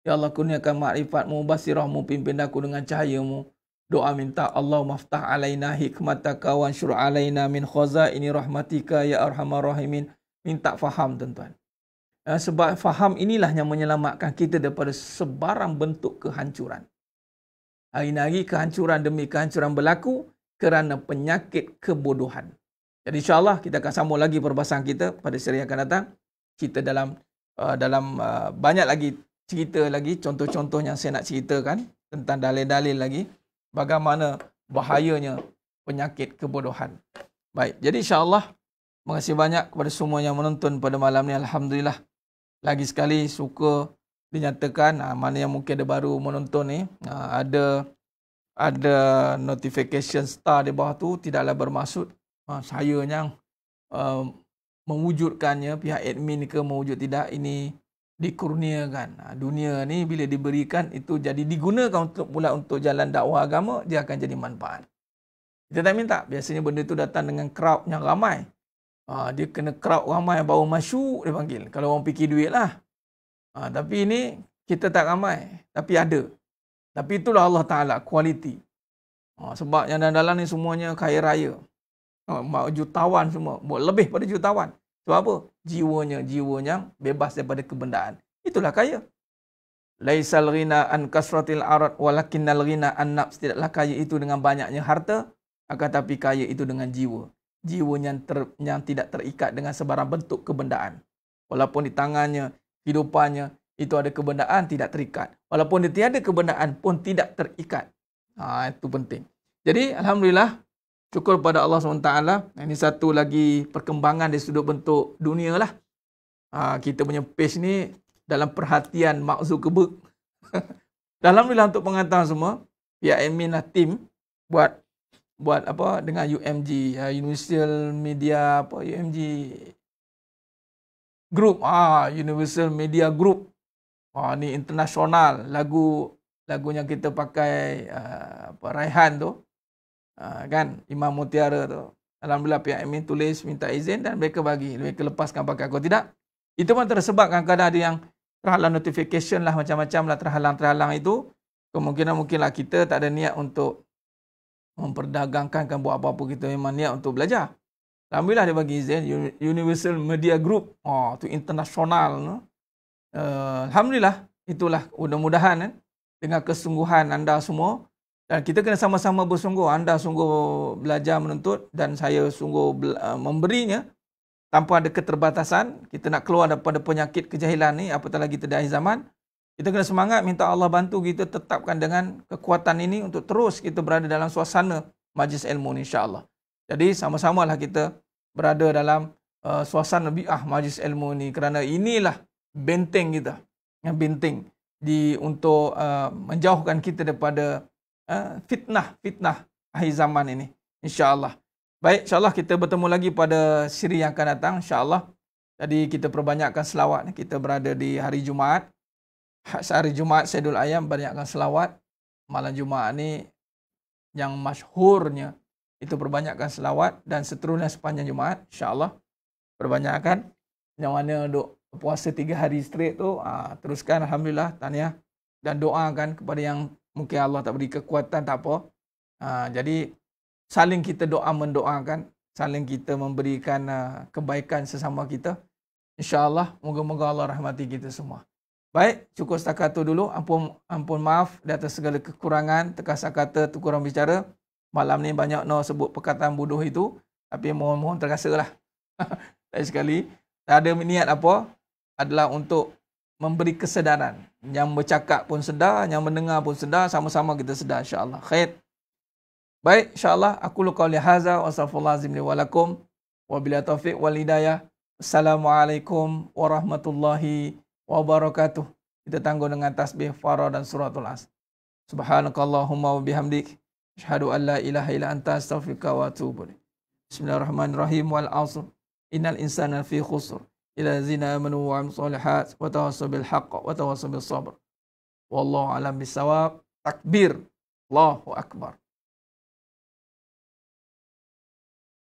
Ya Allah, kurniakan makrifat-Mu, basirah-Mu, pimpin aku dengan cahaya-Mu. Doa minta Allah maftah alaina hikmataka wa ansyur alaina min khazaini rahmatika ya arhamar rahimin. Minta faham, tuan-tuan. Sebab faham inilah yang menyelamatkan kita daripada sebarang bentuk kehancuran. Hari-hari kehancuran demi kehancuran berlaku kerana penyakit kebodohan. Jadi insyaAllah kita akan sambung lagi perbahasan kita pada seri yang akan datang. Kita dalam banyak lagi cerita lagi, contoh-contoh yang saya nak ceritakan tentang dalil-dalil lagi. Bagaimana bahayanya penyakit kebodohan. Baik, jadi insyaAllah terima kasih banyak kepada semua yang menonton pada malam ni. Alhamdulillah. Lagi sekali suka dinyatakan mana yang mungkin ada baru menonton ni, ada notification star di bawah tu, tidaklah bermaksud saya yang mewujudkannya, pihak admin ke mewujud tidak, ini dikurniakan. Dunia ni bila diberikan itu jadi digunakan untuk jalan dakwah agama, dia akan jadi manfaat. Kita tak minta, biasanya benda tu datang dengan crowd yang ramai. Dia kena crowd ramai baru masyuk dia panggil. Kalau orang fikir duit lah. Tapi ini kita tak ramai. Tapi ada. Tapi itulah Allah Ta'ala, kualiti. Sebab yang dalam ni semuanya kaya raya. Jutawan semua. Lebih pada jutawan. Sebab apa? Jiwanya bebas daripada kebendaan. Itulah kaya. Laisal ghina an kasratil arad walakinnal ghina an nafs. Tidaklah kaya itu dengan banyaknya harta. Akan tapi kaya itu dengan jiwa. Jiwa yang tidak terikat dengan sebarang bentuk kebendaan. Walaupun di tangannya, hidupannya, itu ada kebendaan, tidak terikat. Walaupun dia tiada kebendaan pun tidak terikat. Itu penting. Jadi, Alhamdulillah, syukur pada Allah SWT. Ini satu lagi perkembangan dari sudut bentuk dunia lah. Kita punya page ni dalam perhatian Mark Zuckerberg. Alhamdulillah untuk pengetahuan semua, pihak admin lah, tim, buat apa dengan UMG, Universal Media UMG Group, Universal Media Group. Ni internasional, lagunya kita pakai Raihan tu, kan, Imam Mutiara tu. Alhamdulillah pihak admin tulis minta izin dan mereka bagi. Mereka lepaskan pakai. Kalau tidak, itu pun tersebab kadang-kadang ada yang terhalang notification lah, macam-macam lah terhalang itu. Kemungkinan mungkinlah kita tak ada niat untuk memperdagangkan buat apa-apa, kita memang niat untuk belajar. Alhamdulillah dia bagi izin. Universal Media Group. Itu internasional. No? Alhamdulillah. Itulah mudah-mudahan dengan kesungguhan anda semua. Dan kita kena sama-sama bersungguh. Anda sungguh belajar menuntut dan saya sungguh memberinya tanpa ada keterbatasan. Kita nak keluar daripada penyakit kejahilan ni, apatah lagi kita di akhir zaman. Kita kena semangat, minta Allah bantu kita tetapkan dengan kekuatan ini untuk terus kita berada dalam suasana majlis ilmu ni, insya-Allah. Jadi sama-samalah kita berada dalam suasana bi'ah majlis ilmu ni, kerana inilah benteng kita. Yang benteng untuk menjauhkan kita daripada fitnah akhir zaman ini, insya-Allah. Baik, insya-Allah kita bertemu lagi pada siri yang akan datang, insya-Allah. Jadi kita perbanyakkan selawat. Kita berada di hari Jumaat. Hari Jumaat Sayyidul Ayam, banyakkan selawat. Malam Jumaat ni yang masyhurnya itu perbanyakkan selawat, dan seterusnya sepanjang Jumaat, insya-Allah perbanyakkan. Yang mana duk puasa 3 hari straight tu, teruskan, alhamdulillah, tahniah, dan doakan kepada yang mungkin Allah tak beri kekuatan, tak apa. Jadi saling kita mendoakan, saling kita memberikan kebaikan sesama kita. InsyaAllah, moga-moga Allah rahmati kita semua. Baik, cukup setakat tu dulu. Ampun maaf di atas segala kekurangan, terkasar kata, terkurang bicara. Malam ni banyak sebut perkataan bodoh itu, tapi mohon terkasarlah. Lain sekali, tak ada niat apa, adalah untuk memberi kesedaran. Yang bercakap pun sedar, yang mendengar pun sedar, sama-sama kita sedar, insya-Allah. Khair. Baik, insya-Allah aku qauli hadza wa astaghfirullahalazim li wa lakum wa billahi taufiq wal hidayah. Assalamualaikum warahmatullahi wabarakatuh. Kita tangguh dengan tasbih farah dan suratul Asr. Subhanakallahumma wa bihamdik, asyhadu an la ilaha illa anta, astaghfiruka wa atubu ilaik. Bismillahirrahmanirrahim. Wal 'asr. Innal insana fi khusr. Ila zina amanu wa amilus solihat wa tawassaw bil haqq wa tawassaw bis sabr. Wallahu a'lam bissawab. Takbir. Allahu akbar.